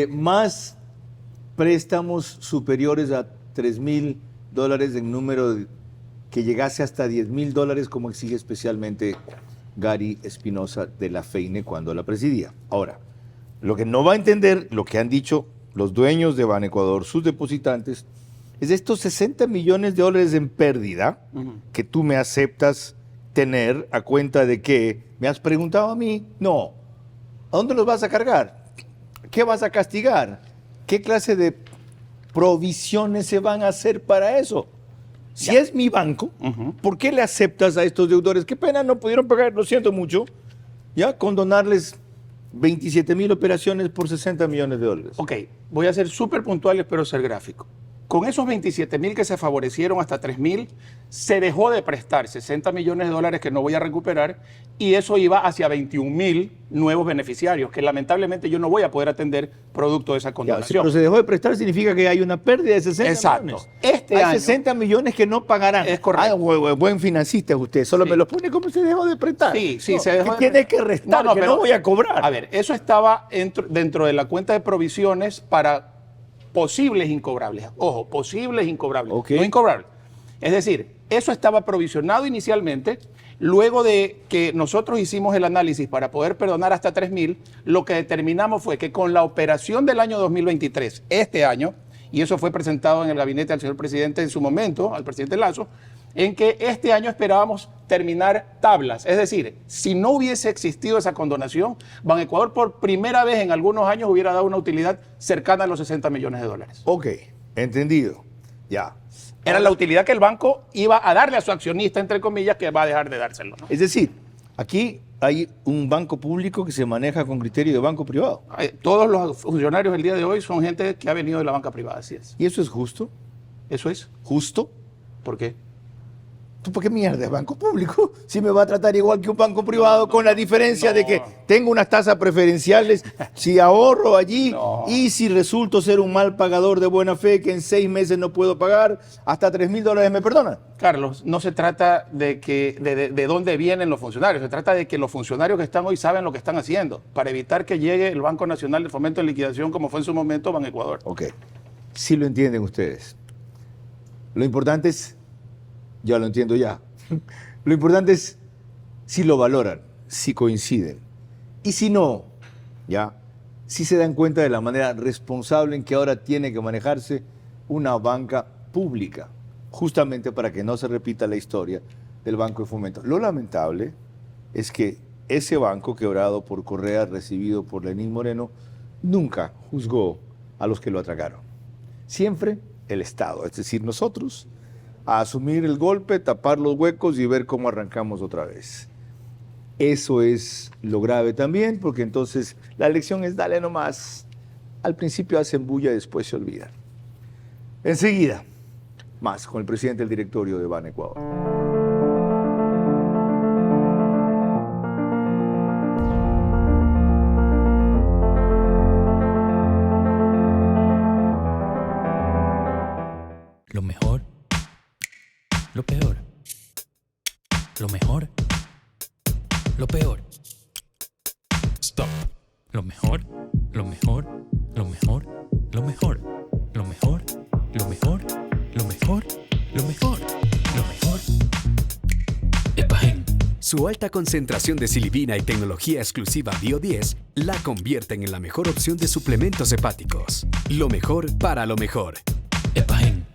Más préstamos superiores a $3.000 en número que llegase hasta $10.000, como exige especialmente Gary Espinosa de la FEINE cuando la presidía. Ahora, lo que no va a entender, lo que han dicho los dueños de Banecuador, sus depositantes, es estos $60 millones en pérdida que tú me aceptas tener a cuenta de que me has preguntado a mí. No. ¿A dónde los vas a cargar? ¿Qué vas a castigar? ¿Qué clase de provisiones se van a hacer para eso? Si es mi banco, ¿por qué le aceptas a estos deudores? Qué pena, no pudieron pagar, lo siento mucho. Ya, condonarles 27.000 operaciones por $60 millones. Ok, voy a ser súper puntual y espero ser gráfico. Con esos 27.000 que se favorecieron hasta 3.000, se dejó de prestar $60 millones que no voy a recuperar y eso iba hacia 21.000 nuevos beneficiarios que lamentablemente yo no voy a poder atender producto de esa condonación. Pero se dejó de prestar significa que hay una pérdida de 60 millones. Este hay año, 60 millones que no pagarán. Es correcto. Buen financista usted, solo me lo pone como se dejó de prestar. Sí, no, se dejó que tiene que restar, que no voy a cobrar. A ver, eso estaba dentro de la cuenta de provisiones para posibles incobrables. Ojo, posibles incobrables, no incobrables. Es decir, eso estaba provisionado inicialmente. Luego de que nosotros hicimos el análisis para poder perdonar hasta 3.000, lo que determinamos fue que con la operación del año 2023, este año, y eso fue presentado en el gabinete al señor presidente en su momento, al presidente Lazo, en que este año esperábamos terminar tablas. Es decir, si no hubiese existido esa condonación, Banecuador por primera vez en algunos años hubiera dado una utilidad cercana a los $60 millones. Ok, entendido. Ya. Era la utilidad que el banco iba a darle a su accionista, entre comillas, que va a dejar de dárselo, ¿no? Es decir, aquí hay un banco público que se maneja con criterio de banco privado. Todos los funcionarios del día de hoy son gente que ha venido de la banca privada, así es. ¿Y eso es justo? ¿Eso es? ¿Justo? ¿Por qué? ¿Tú por qué mierda es banco público? Si me va a tratar igual que un banco privado, con la diferencia de que tengo unas tasas preferenciales si ahorro allí y si resulto ser un mal pagador de buena fe que en 6 meses no puedo pagar, hasta $3,000 me perdonan. Carlos, no se trata de dónde vienen los funcionarios, se trata de que los funcionarios que están hoy saben lo que están haciendo para evitar que llegue el Banco Nacional de Fomento en liquidación como fue en su momento Banecuador. Ok, sí lo entienden ustedes. Lo importante es, ya lo entiendo ya, lo importante es si lo valoran, si coinciden. Y si no, ya, si se dan cuenta de la manera responsable en que ahora tiene que manejarse una banca pública, justamente para que no se repita la historia del Banco de Fomento. Lo lamentable es que ese banco quebrado por Correa, recibido por Lenín Moreno, nunca juzgó a los que lo atracaron. Siempre el Estado, es decir, nosotros, a asumir el golpe, tapar los huecos y ver cómo arrancamos otra vez. Eso es lo grave también, porque entonces la elección es dale nomás. Al principio hacen bulla, después se olvidan. Enseguida, más con el presidente del directorio de Banecuador. Lo mejor, lo peor, lo mejor, lo peor. Stop. Lo mejor, lo mejor, lo mejor, lo mejor, lo mejor, lo mejor, lo mejor, lo mejor, lo mejor. Epagen. Su alta concentración de silibina y tecnología exclusiva Bio10 la convierten en la mejor opción de suplementos hepáticos. Lo mejor para lo mejor. Epagen.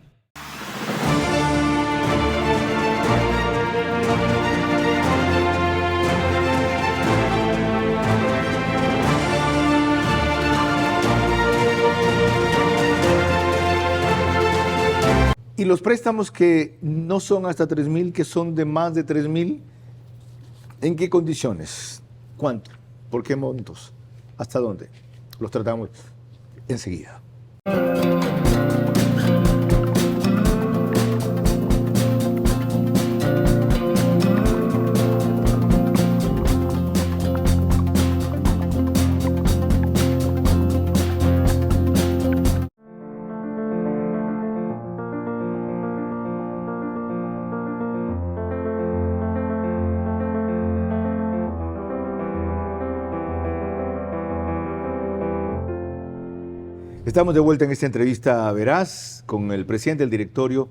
Y los préstamos que no son hasta 3,000, que son de más de 3,000, ¿en qué condiciones? ¿Cuánto? ¿Por qué montos? ¿Hasta dónde? Los tratamos enseguida. Estamos de vuelta en esta entrevista veraz con el presidente del directorio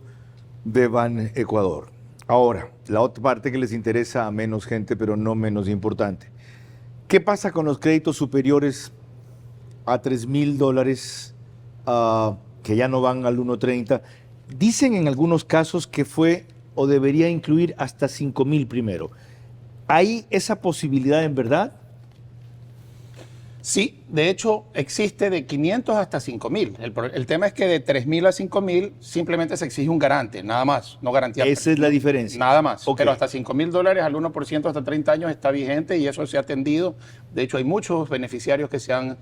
de Banecuador. Ahora, la otra parte que les interesa a menos gente, pero no menos importante. ¿Qué pasa con los créditos superiores a $3,000 que ya no van al 1.30? Dicen en algunos casos que fue o debería incluir hasta 5,000 primero. ¿Hay esa posibilidad en verdad? Sí, de hecho existe de 500 hasta 5,000. El tema es que de 3,000 a 5,000 simplemente se exige un garante, nada más, no garantía. Esa es la diferencia. Nada más, Okay. Pero hasta $5,000 al 1% hasta 30 años está vigente y eso se ha atendido. De hecho hay muchos beneficiarios que se han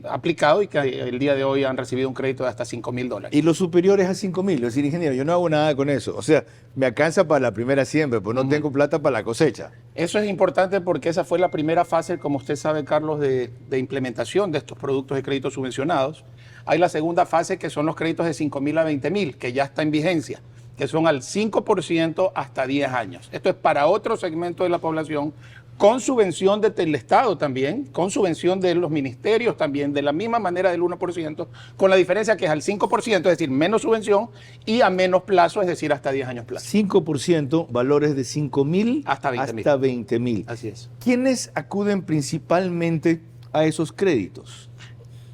aplicado y que el día de hoy han recibido un crédito de hasta $5,000. Y los superiores a 5,000, es decir, ingeniero, yo no hago nada con eso. O sea, me alcanza para la primera siembra, pues no tengo plata para la cosecha. Eso es importante porque esa fue la primera fase, como usted sabe, Carlos, de implementación de estos productos de créditos subvencionados. Hay la segunda fase, que son los créditos de 5,000 a 20,000, que ya está en vigencia, que son al 5% hasta 10 años. Esto es para otro segmento de la población, con subvención del Estado también, con subvención de los ministerios también, de la misma manera del 1%, con la diferencia que es al 5%, es decir, menos subvención, y a menos plazo, es decir, hasta 10 años plazo. 5%, valores de 5,000 hasta 20,000. Hasta 20,000. Así es. ¿Quiénes acuden principalmente a esos créditos?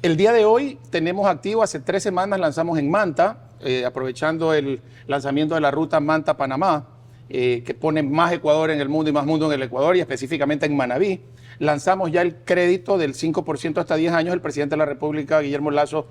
El día de hoy tenemos activo, hace 3 semanas lanzamos en Manta, aprovechando el lanzamiento de la ruta Manta-Panamá, que pone más Ecuador en el mundo y más mundo en el Ecuador, y específicamente en Manabí. Lanzamos ya el crédito del 5% hasta 10 años. El presidente de la República, Guillermo Lasso,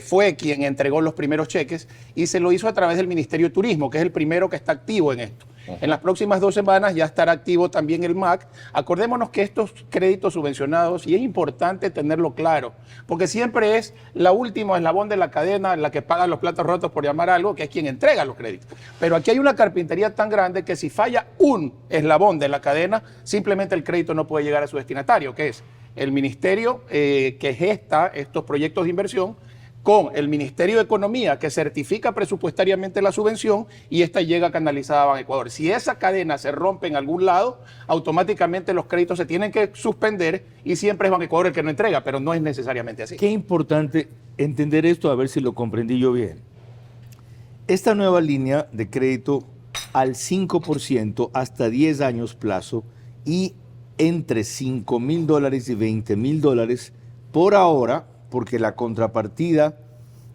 fue quien entregó los primeros cheques y se lo hizo a través del Ministerio de Turismo, que es el primero que está activo en esto. En las próximas 2 semanas ya estará activo también el MAC. Acordémonos que estos créditos subvencionados, y es importante tenerlo claro, porque siempre es la última eslabón de la cadena la que paga los platos rotos, por llamar algo, que es quien entrega los créditos. Pero aquí hay una carpintería tan grande que si falla un eslabón de la cadena, simplemente el crédito no puede llegar a su destinatario, que es el ministerio que gesta estos proyectos de inversión, con el Ministerio de Economía, que certifica presupuestariamente la subvención, y esta llega canalizada a Banecuador. Si esa cadena se rompe en algún lado, automáticamente los créditos se tienen que suspender y siempre es Banecuador el que no entrega, pero no es necesariamente así. Qué importante entender esto, a ver si lo comprendí yo bien. Esta nueva línea de crédito al 5% hasta 10 años plazo y entre $5,000 y $20,000 por ahora, porque la contrapartida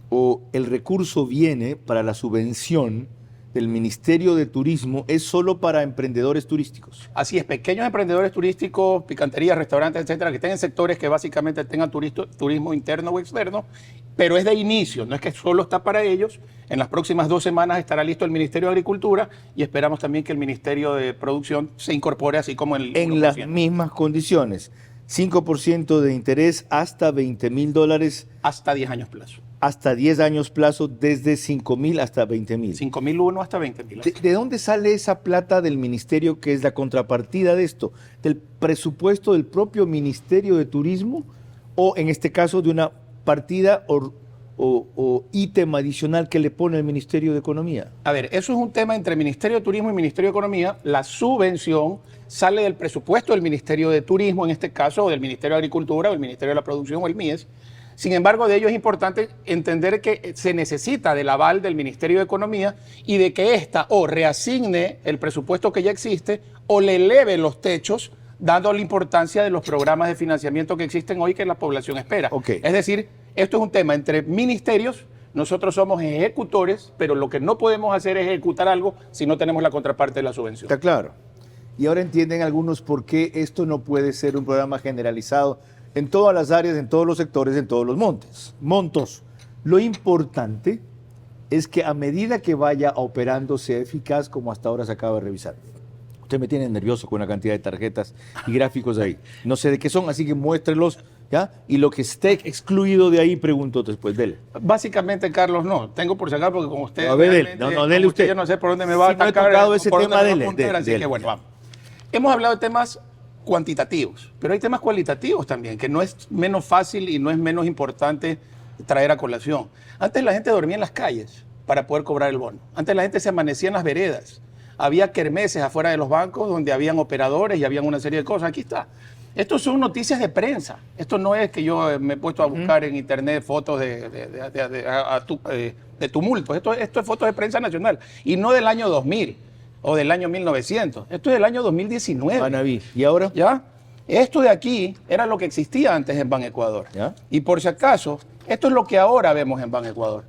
o el recurso viene para la subvención del Ministerio de Turismo, es solo para emprendedores turísticos. Así es, pequeños emprendedores turísticos, picanterías, restaurantes, etcétera, que estén en sectores que básicamente tengan turismo interno o externo, pero es de inicio, no es que solo está para ellos. En las próximas 2 semanas estará listo el Ministerio de Agricultura y esperamos también que el Ministerio de Producción se incorpore, así como el 1%. En las mismas condiciones, 5% de interés hasta $20,000. Hasta 10 años plazo. Hasta 10 años plazo, desde 5,000 hasta 20,000. 5,001 hasta 20,000. ¿De dónde sale esa plata del ministerio que es la contrapartida de esto? ¿Del presupuesto del propio Ministerio de Turismo o en este caso de una partida o ítem adicional que le pone el Ministerio de Economía? A ver, eso es un tema entre Ministerio de Turismo y Ministerio de Economía. La subvención sale del presupuesto del Ministerio de Turismo, en este caso, o del Ministerio de Agricultura, o el Ministerio de la Producción, o el MIES. Sin embargo, de ello es importante entender que se necesita del aval del Ministerio de Economía y de que ésta o reasigne el presupuesto que ya existe o le eleve los techos, dando la importancia de los programas de financiamiento que existen hoy que la población espera. Okay. Es decir, esto es un tema entre ministerios. Nosotros somos ejecutores, pero lo que no podemos hacer es ejecutar algo si no tenemos la contraparte de la subvención. Está claro. Y ahora entienden algunos por qué esto no puede ser un programa generalizado en todas las áreas, en todos los sectores, en todos los montos. Lo importante es que a medida que vaya operando sea eficaz, como hasta ahora se acaba de revisar. Usted me tiene nervioso con la cantidad de tarjetas y gráficos ahí. No sé de qué son, así que muéstrelos, ¿ya? Y lo que esté excluido de ahí, pregunto después, dele. Básicamente, Carlos, no. Tengo por si acaso, porque como usted... A ver, dele. No, dele usted. Yo no sé por dónde me va a atacar. Si no he tocado ese tema, dele. Así que bueno, vamos. Hemos hablado de temas cuantitativos, pero hay temas cualitativos también, que no es menos fácil y no es menos importante traer a colación. Antes la gente dormía en las calles para poder cobrar el bono. Antes la gente se amanecía en las veredas. Había kermeses afuera de los bancos donde habían operadores y habían una serie de cosas. Aquí está. Estos son noticias de prensa. Esto no es que yo me he puesto a buscar en internet fotos de tumultos. Esto es fotos de prensa nacional y no del año 2000. O del año 1900. Esto es del año 2019. Manaví. ¿Y ahora? ¿Ya? Esto de aquí era lo que existía antes en Banecuador. ¿Ya? Y por si acaso, esto es lo que ahora vemos en Banecuador.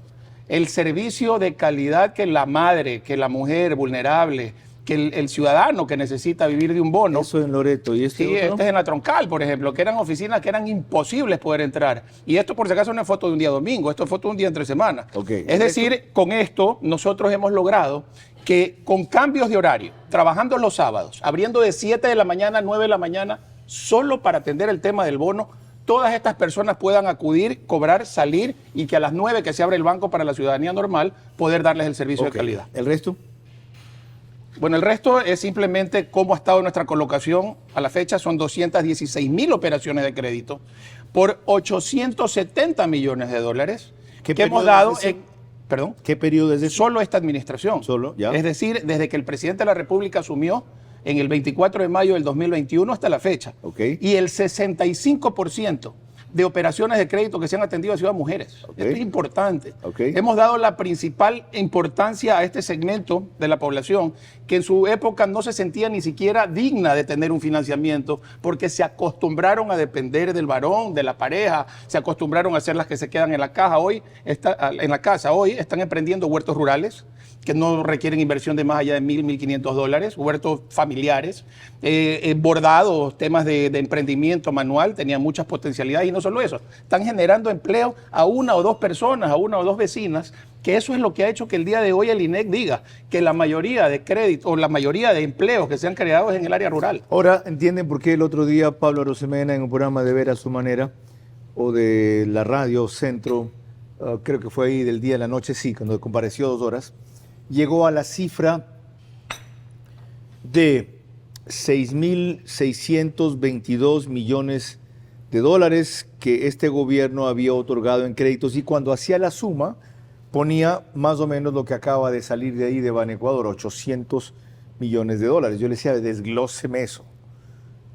El servicio de calidad que la madre, que la mujer vulnerable, que el ciudadano que necesita vivir de un bono. Eso en Loreto. ¿Y este sí, otro? este es en la Troncal, por ejemplo, que eran oficinas que eran imposibles poder entrar. Y esto, por si acaso, no es foto de un día domingo, esto es foto de un día entre semana. Okay. Es decir, con esto nosotros hemos logrado que con cambios de horario, trabajando los sábados, abriendo de 7 de la mañana a 9 de la mañana, solo para atender el tema del bono, todas estas personas puedan acudir, cobrar, salir y que a las 9 que se abre el banco para la ciudadanía normal, poder darles el servicio de calidad. ¿El resto? Bueno, el resto es simplemente cómo ha estado nuestra colocación a la fecha. Son 216,000 operaciones de crédito por $870 millones que hemos dado en... ¿Perdón? ¿Qué periodo es eso? Solo esta administración. Solo, ya. Es decir, desde que el presidente de la República asumió en el 24 de mayo del 2021 hasta la fecha. Okay. Y el 65% de operaciones de crédito que se han atendido han sido a mujeres. Okay. Esto es importante. Okay. Hemos dado la principal importancia a este segmento de la población que en su época no se sentía ni siquiera digna de tener un financiamiento porque se acostumbraron a depender del varón, de la pareja, se acostumbraron a ser las que se quedan en la casa. Hoy están emprendiendo huertos rurales que no requieren inversión de más allá de $1,000-1,500, huertos familiares, bordados, temas de emprendimiento manual, tenían muchas potencialidades y no solo eso, están generando empleo a 1 o 2 personas, a 1 o 2 vecinas que eso es lo que ha hecho que el día de hoy el INEC diga que la mayoría de créditos o la mayoría de empleos que se han creado es en el área rural. Ahora entienden por qué el otro día Pablo Arosemena, en un programa de Ver a su manera, o de la radio Centro, creo que fue ahí del día a la noche, sí, cuando compareció 2 horas, llegó a la cifra de 6.622 millones de dólares que este gobierno había otorgado en créditos, y cuando hacía la suma ponía más o menos lo que acaba de salir de ahí de Banecuador, 800 millones de dólares. Yo le decía, desglóseme eso.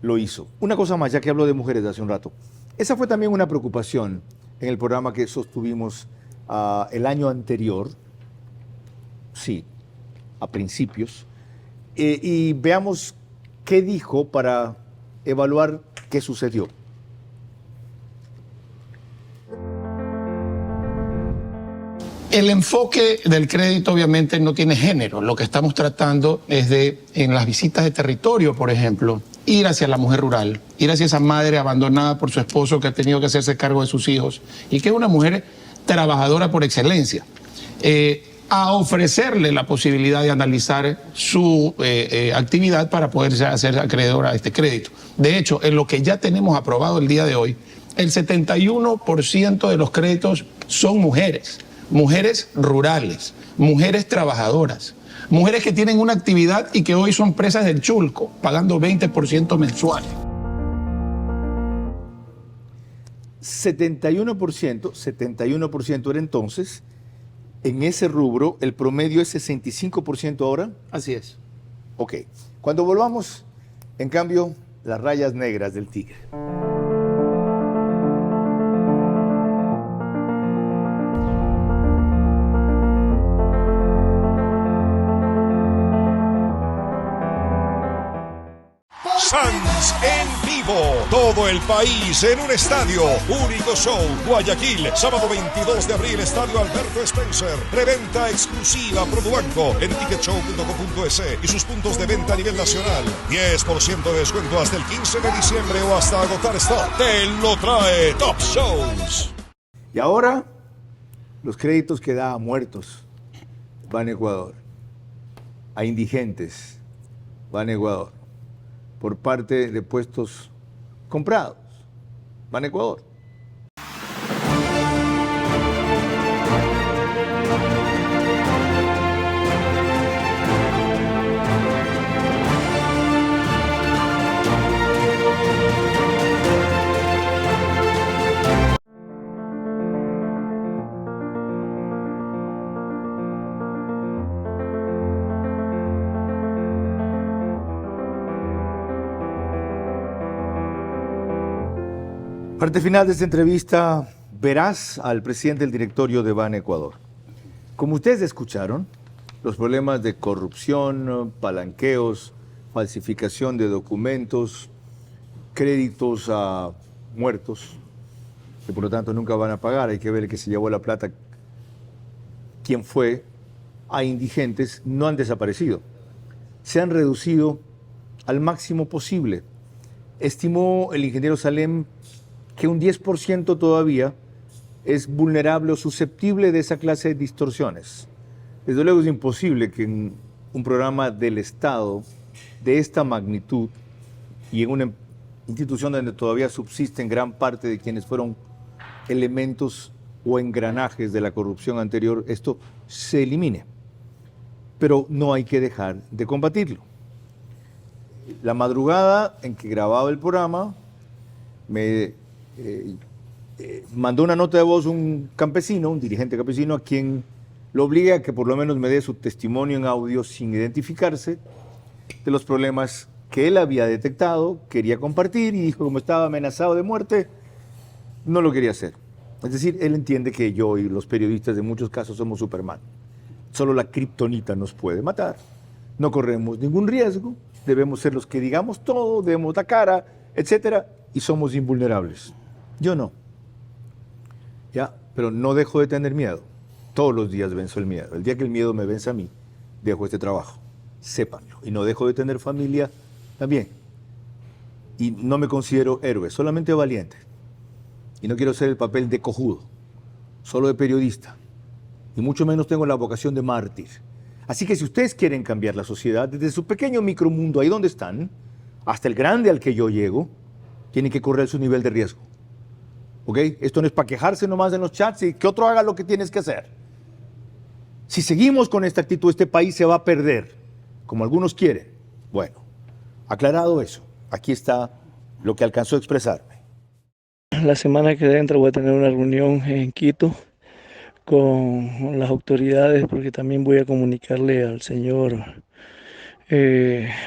Lo hizo. Una cosa más, ya que hablo de mujeres hace un rato. Esa fue también una preocupación en el programa que sostuvimos el año anterior, sí, a principios, y veamos qué dijo para evaluar qué sucedió. El enfoque del crédito obviamente no tiene género. Lo que estamos tratando es de, en las visitas de territorio, por ejemplo, ir hacia la mujer rural, ir hacia esa madre abandonada por su esposo que ha tenido que hacerse cargo de sus hijos y que es una mujer trabajadora por excelencia, a ofrecerle la posibilidad de analizar su actividad para poder hacer acreedora a este crédito. De hecho, en lo que ya tenemos aprobado el día de hoy, el 71% de los créditos son mujeres. Mujeres rurales, mujeres trabajadoras, mujeres que tienen una actividad y que hoy son presas del chulco, pagando 20% mensual. 71% era entonces. En ese rubro, el promedio es 65% ahora. Así es. Ok. Cuando volvamos, en cambio, las rayas negras del tigre. Sanz en vivo, todo el país en un estadio, único show, Guayaquil, sábado 22 de abril, estadio Alberto Spencer, preventa exclusiva Produbanco en ticketshow.com.es y sus puntos de venta a nivel nacional, 10% de descuento hasta el 15 de diciembre o hasta agotar stock, te lo trae Top Shows. Y ahora, los créditos que da a muertos, Banecuador, a indigentes, Banecuador, por parte de puestos comprados, Banecuador. Parte final de esta entrevista, verás al presidente del directorio de Banecuador. Como ustedes escucharon, los problemas de corrupción, palanqueos, falsificación de documentos, créditos a muertos, que por lo tanto nunca van a pagar, hay que ver el que se llevó la plata, quién fue, a indigentes, no han desaparecido. Se han reducido al máximo posible. Estimó el ingeniero Salem que un 10% todavía es vulnerable o susceptible de esa clase de distorsiones. Desde luego es imposible que en un programa del Estado de esta magnitud y en una institución donde todavía subsisten gran parte de quienes fueron elementos o engranajes de la corrupción anterior, esto se elimine. Pero no hay que dejar de combatirlo. La madrugada en que grababa el programa, me mandó una nota de voz un campesino, un dirigente campesino, a quien lo obliga a que por lo menos me dé su testimonio en audio sin identificarse de los problemas que él había detectado, quería compartir y dijo, como estaba amenazado de muerte, no lo quería hacer. Es decir, él entiende que yo y los periodistas en muchos casos somos Superman. Solo la kriptonita nos puede matar. No corremos ningún riesgo, debemos ser los que digamos todo, demos la cara, etcétera, y somos invulnerables. Yo no. Ya, pero no dejo de tener miedo. Todos los días venzo el miedo. El día que el miedo me vence a mí, dejo este trabajo. Sépanlo. Y no dejo de tener familia también. Y no me considero héroe, solamente valiente. Y no quiero ser el papel de cojudo, solo de periodista. y mucho menos tengo la vocación de mártir. Así que si ustedes quieren cambiar la sociedad, desde su pequeño micromundo, ahí donde están, hasta el grande al que yo llego, tienen que correr su nivel de riesgo. ¿Ok? Esto no es para quejarse nomás en los chats y que otro haga lo que tienes que hacer. Si seguimos con esta actitud, este país se va a perder, como algunos quieren. Bueno, aclarado eso, aquí está lo que alcanzó a expresarme. La semana que entra voy a tener una reunión en Quito con las autoridades porque también voy a comunicarle al señor,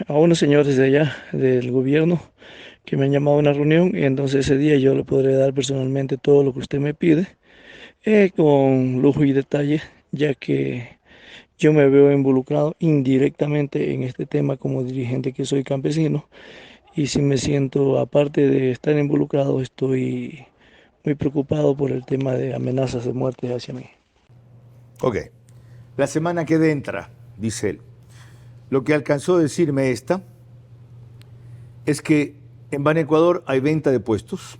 a unos señores de allá del gobierno que me han llamado a una reunión y entonces ese día yo le podré dar personalmente todo lo que usted me pide con lujo y detalle, ya que yo me veo involucrado indirectamente en este tema como dirigente que soy campesino y si me siento, aparte de estar involucrado, estoy muy preocupado por el tema de amenazas de muerte hacia mí. Ok, la semana que entra, dice él, lo que alcanzó a decirme esta es que en Ban Ecuador hay venta de puestos.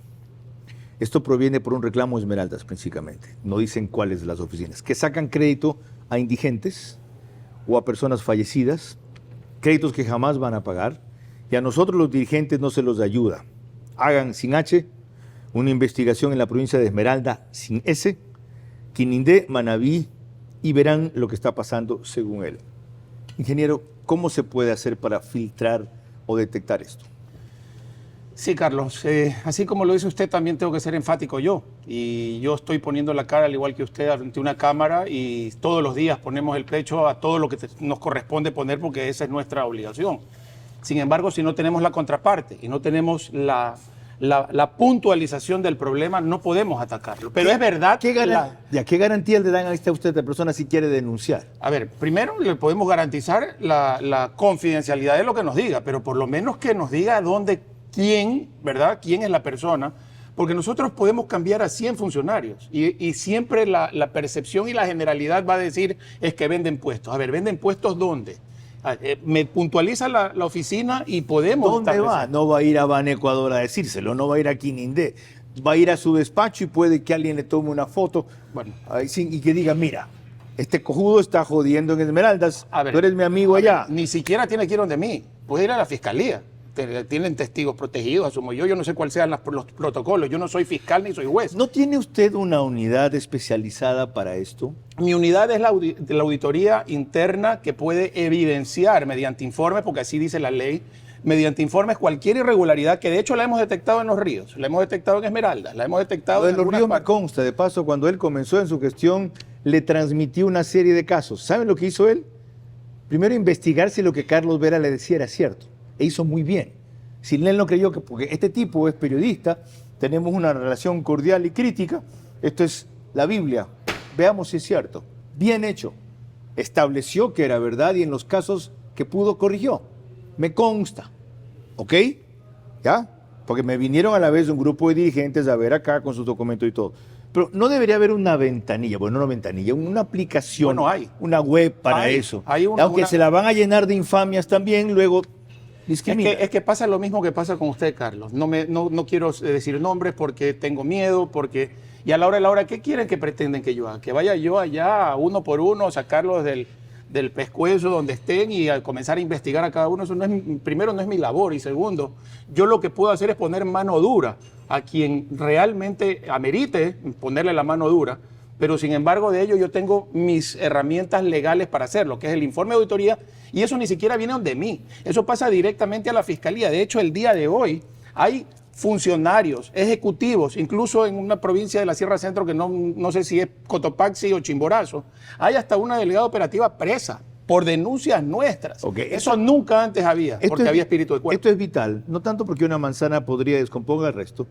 Esto proviene por un reclamo de Esmeraldas principalmente, no dicen cuáles de las oficinas, que sacan crédito a indigentes o a personas fallecidas, créditos que jamás van a pagar, y a nosotros los dirigentes no se los ayuda. Hagan sin H una investigación en la provincia de Esmeralda sin S, Quinindé, Manabí, y verán lo que está pasando según él. Ingeniero, ¿cómo se puede hacer para filtrar o detectar esto? Sí, Carlos, así como lo dice usted, también tengo que ser enfático yo. Y yo estoy poniendo la cara, al igual que usted, ante una cámara y todos los días ponemos el pecho a todo lo que nos corresponde poner porque esa es nuestra obligación. Sin embargo, si no tenemos la contraparte y no tenemos la puntualización del problema, no podemos atacarlo. Pero es verdad ¿Qué garantía le dan a usted de persona si quiere denunciar? A ver, primero le podemos garantizar la confidencialidad de lo que nos diga, pero por lo menos que nos diga dónde, quién, ¿verdad? ¿Quién es la persona? Porque nosotros podemos cambiar a 100 funcionarios y siempre la percepción y la generalidad va a decir es que venden puestos. A ver, ¿venden puestos dónde? Me puntualiza la oficina y podemos... ¿Dónde va? No va a ir a Ban Ecuador a decírselo, no va a ir a Quinindé. Va a ir a su despacho y puede que alguien le tome una foto y que diga, mira, este cojudo está jodiendo en Esmeraldas, A ver, tú eres mi amigo allá. Ni siquiera tiene que ir donde mí, puede ir a la fiscalía. Tienen testigos protegidos, asumo yo no sé cuáles sean los protocolos, yo no soy fiscal ni soy juez. ¿No tiene usted una unidad especializada para esto? Mi unidad es la auditoría interna que puede evidenciar mediante informes, porque así dice la ley, mediante informes cualquier irregularidad que de hecho la hemos detectado en los ríos, la hemos detectado en Esmeraldas, la hemos detectado en los ríos. Me consta, de paso, cuando él comenzó en su gestión, le transmitió una serie de casos. ¿Saben lo que hizo él? Primero investigar si lo que Carlos Vera le decía era cierto. E hizo muy bien. Si él no creyó que, porque este tipo es periodista, tenemos una relación cordial y crítica, esto es la Biblia, veamos si es cierto. Bien hecho. Estableció que era verdad y en los casos que pudo corrigió. Me consta. ¿Ok? ¿Ya? Porque me vinieron a la vez un grupo de dirigentes a ver acá con sus documentos y todo. Pero no debería haber una ventanilla, bueno, no una ventanilla, una aplicación, bueno, hay. Una web para eso. Aunque se la van a llenar de infamias también, luego... Es que pasa lo mismo que pasa con usted, Carlos. No quiero decir nombres porque tengo miedo, y a la hora, ¿qué quieren que pretenden que yo haga? Que vaya yo allá uno por uno, sacarlos del pescuezo donde estén y a comenzar a investigar a cada uno. Eso primero no es mi labor, y segundo, yo lo que puedo hacer es poner mano dura a quien realmente amerite ponerle la mano dura. Pero sin embargo de ello yo tengo mis herramientas legales para hacerlo, que es el informe de auditoría, y eso ni siquiera viene de mí, eso pasa directamente a la Fiscalía. De hecho, el día de hoy hay funcionarios, ejecutivos, incluso en una provincia de la Sierra Centro, que no sé si es Cotopaxi o Chimborazo, hay hasta una delegada operativa presa por denuncias nuestras. Okay. Eso nunca antes había, porque había espíritu de cuerpo. Esto es vital, no tanto porque una manzana podría descomponer el resto,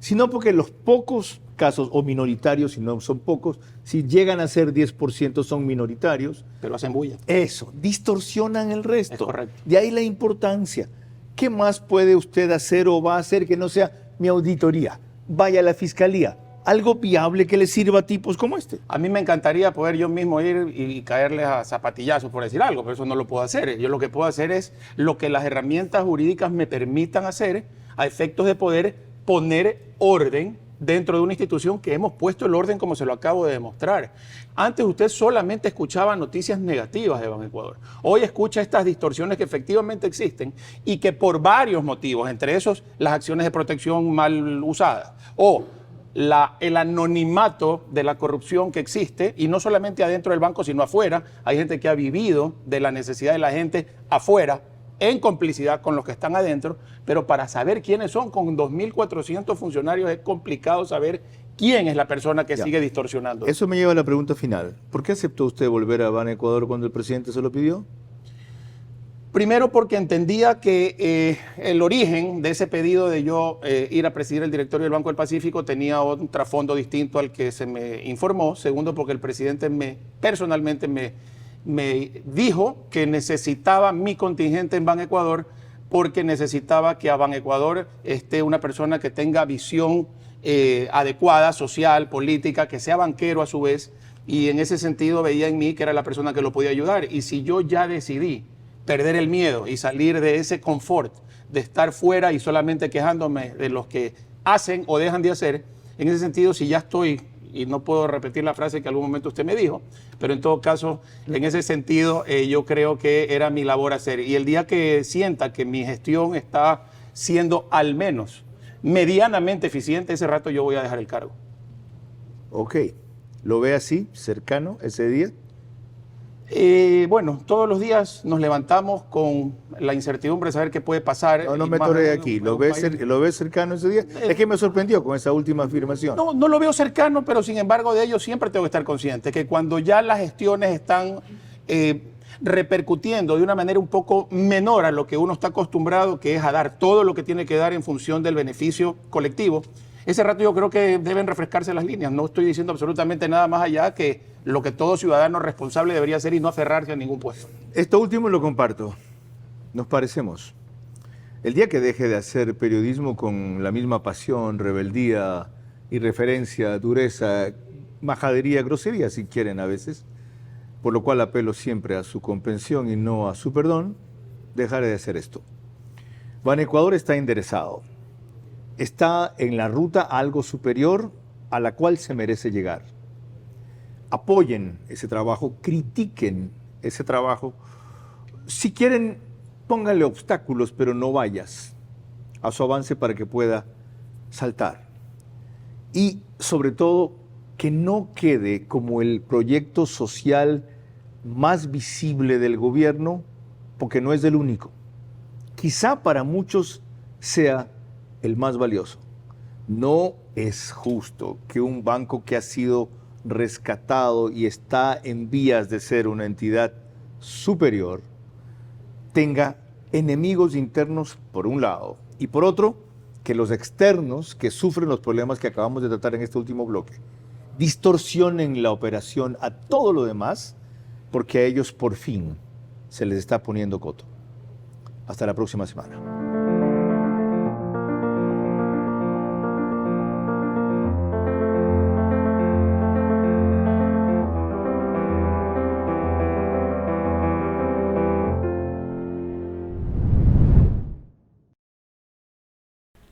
sino porque los pocos casos, o minoritarios, si no son pocos, si llegan a ser 10% son minoritarios. Pero hacen bulla. Eso, distorsionan el resto. Es correcto. De ahí la importancia. ¿Qué más puede usted hacer o va a hacer que no sea mi auditoría? Vaya a la fiscalía. Algo viable que le sirva a tipos como este. A mí me encantaría poder yo mismo ir y caerles a zapatillazos por decir algo, pero eso no lo puedo hacer. Yo lo que puedo hacer es lo que las herramientas jurídicas me permitan hacer a efectos de poder poner orden dentro de una institución que hemos puesto el orden como se lo acabo de demostrar. Antes usted solamente escuchaba noticias negativas de Banecuador. Hoy escucha estas distorsiones que efectivamente existen y que por varios motivos, entre esos las acciones de protección mal usadas o el anonimato de la corrupción que existe, y no solamente adentro del banco, sino afuera. Hay gente que ha vivido de la necesidad de la gente afuera, en complicidad con los que están adentro, pero para saber quiénes son, con 2.400 funcionarios, es complicado saber quién es la persona que sigue distorsionando. Eso me lleva a la pregunta final. ¿Por qué aceptó usted volver a Banecuador cuando el presidente se lo pidió? Primero porque entendía que el origen de ese pedido de yo ir a presidir el directorio del Banco del Pacífico tenía un trasfondo distinto al que se me informó. Segundo, porque el presidente personalmente me dijo que necesitaba mi contingente en Banecuador porque necesitaba que a Banecuador esté una persona que tenga visión adecuada, social, política, que sea banquero a su vez, y en ese sentido veía en mí que era la persona que lo podía ayudar. Y si yo ya decidí perder el miedo y salir de ese confort de estar fuera y solamente quejándome de los que hacen o dejan de hacer, en ese sentido, si ya estoy, y no puedo repetir la frase que algún momento usted me dijo, pero en todo caso, en ese sentido, yo creo que era mi labor hacer. Y el día que sienta que mi gestión está siendo al menos medianamente eficiente, ese rato yo voy a dejar el cargo. Ok. ¿Lo ve así, cercano, ese día? Bueno, todos los días nos levantamos con la incertidumbre de saber qué puede pasar. No me toré aquí. ¿Lo ves cercano ese día? Es que me sorprendió con esa última afirmación. No lo veo cercano, pero sin embargo de ello siempre tengo que estar consciente que cuando ya las gestiones están repercutiendo de una manera un poco menor a lo que uno está acostumbrado, que es a dar todo lo que tiene que dar en función del beneficio colectivo, ese rato yo creo que deben refrescarse las líneas. No estoy diciendo absolutamente nada más allá que lo que todo ciudadano responsable debería hacer y no aferrarse a ningún puesto. Esto último lo comparto. Nos parecemos. El día que deje de hacer periodismo con la misma pasión, rebeldía, irreferencia, dureza, majadería, grosería si quieren a veces, por lo cual apelo siempre a su comprensión y no a su perdón, dejaré de hacer esto. Banecuador está enderezado. Está en la ruta a algo superior a la cual se merece llegar. Apoyen ese trabajo, critiquen ese trabajo. Si quieren, pónganle obstáculos, pero no vayas a su avance para que pueda saltar. Y sobre todo, que no quede como el proyecto social más visible del gobierno, porque no es el único. Quizá para muchos sea el más valioso. No es justo que un banco que ha sido rescatado y está en vías de ser una entidad superior tenga enemigos internos por un lado y por otro que los externos que sufren los problemas que acabamos de tratar en este último bloque distorsionen la operación a todo lo demás porque a ellos por fin se les está poniendo coto. Hasta la próxima semana.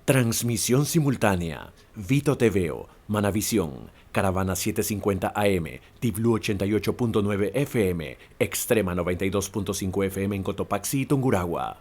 Transmisión simultánea, Vito TVO, Manavisión, Caravana 750 AM, Tiblu 88.9 FM, Extrema 92.5 FM en Cotopaxi y Tungurahua.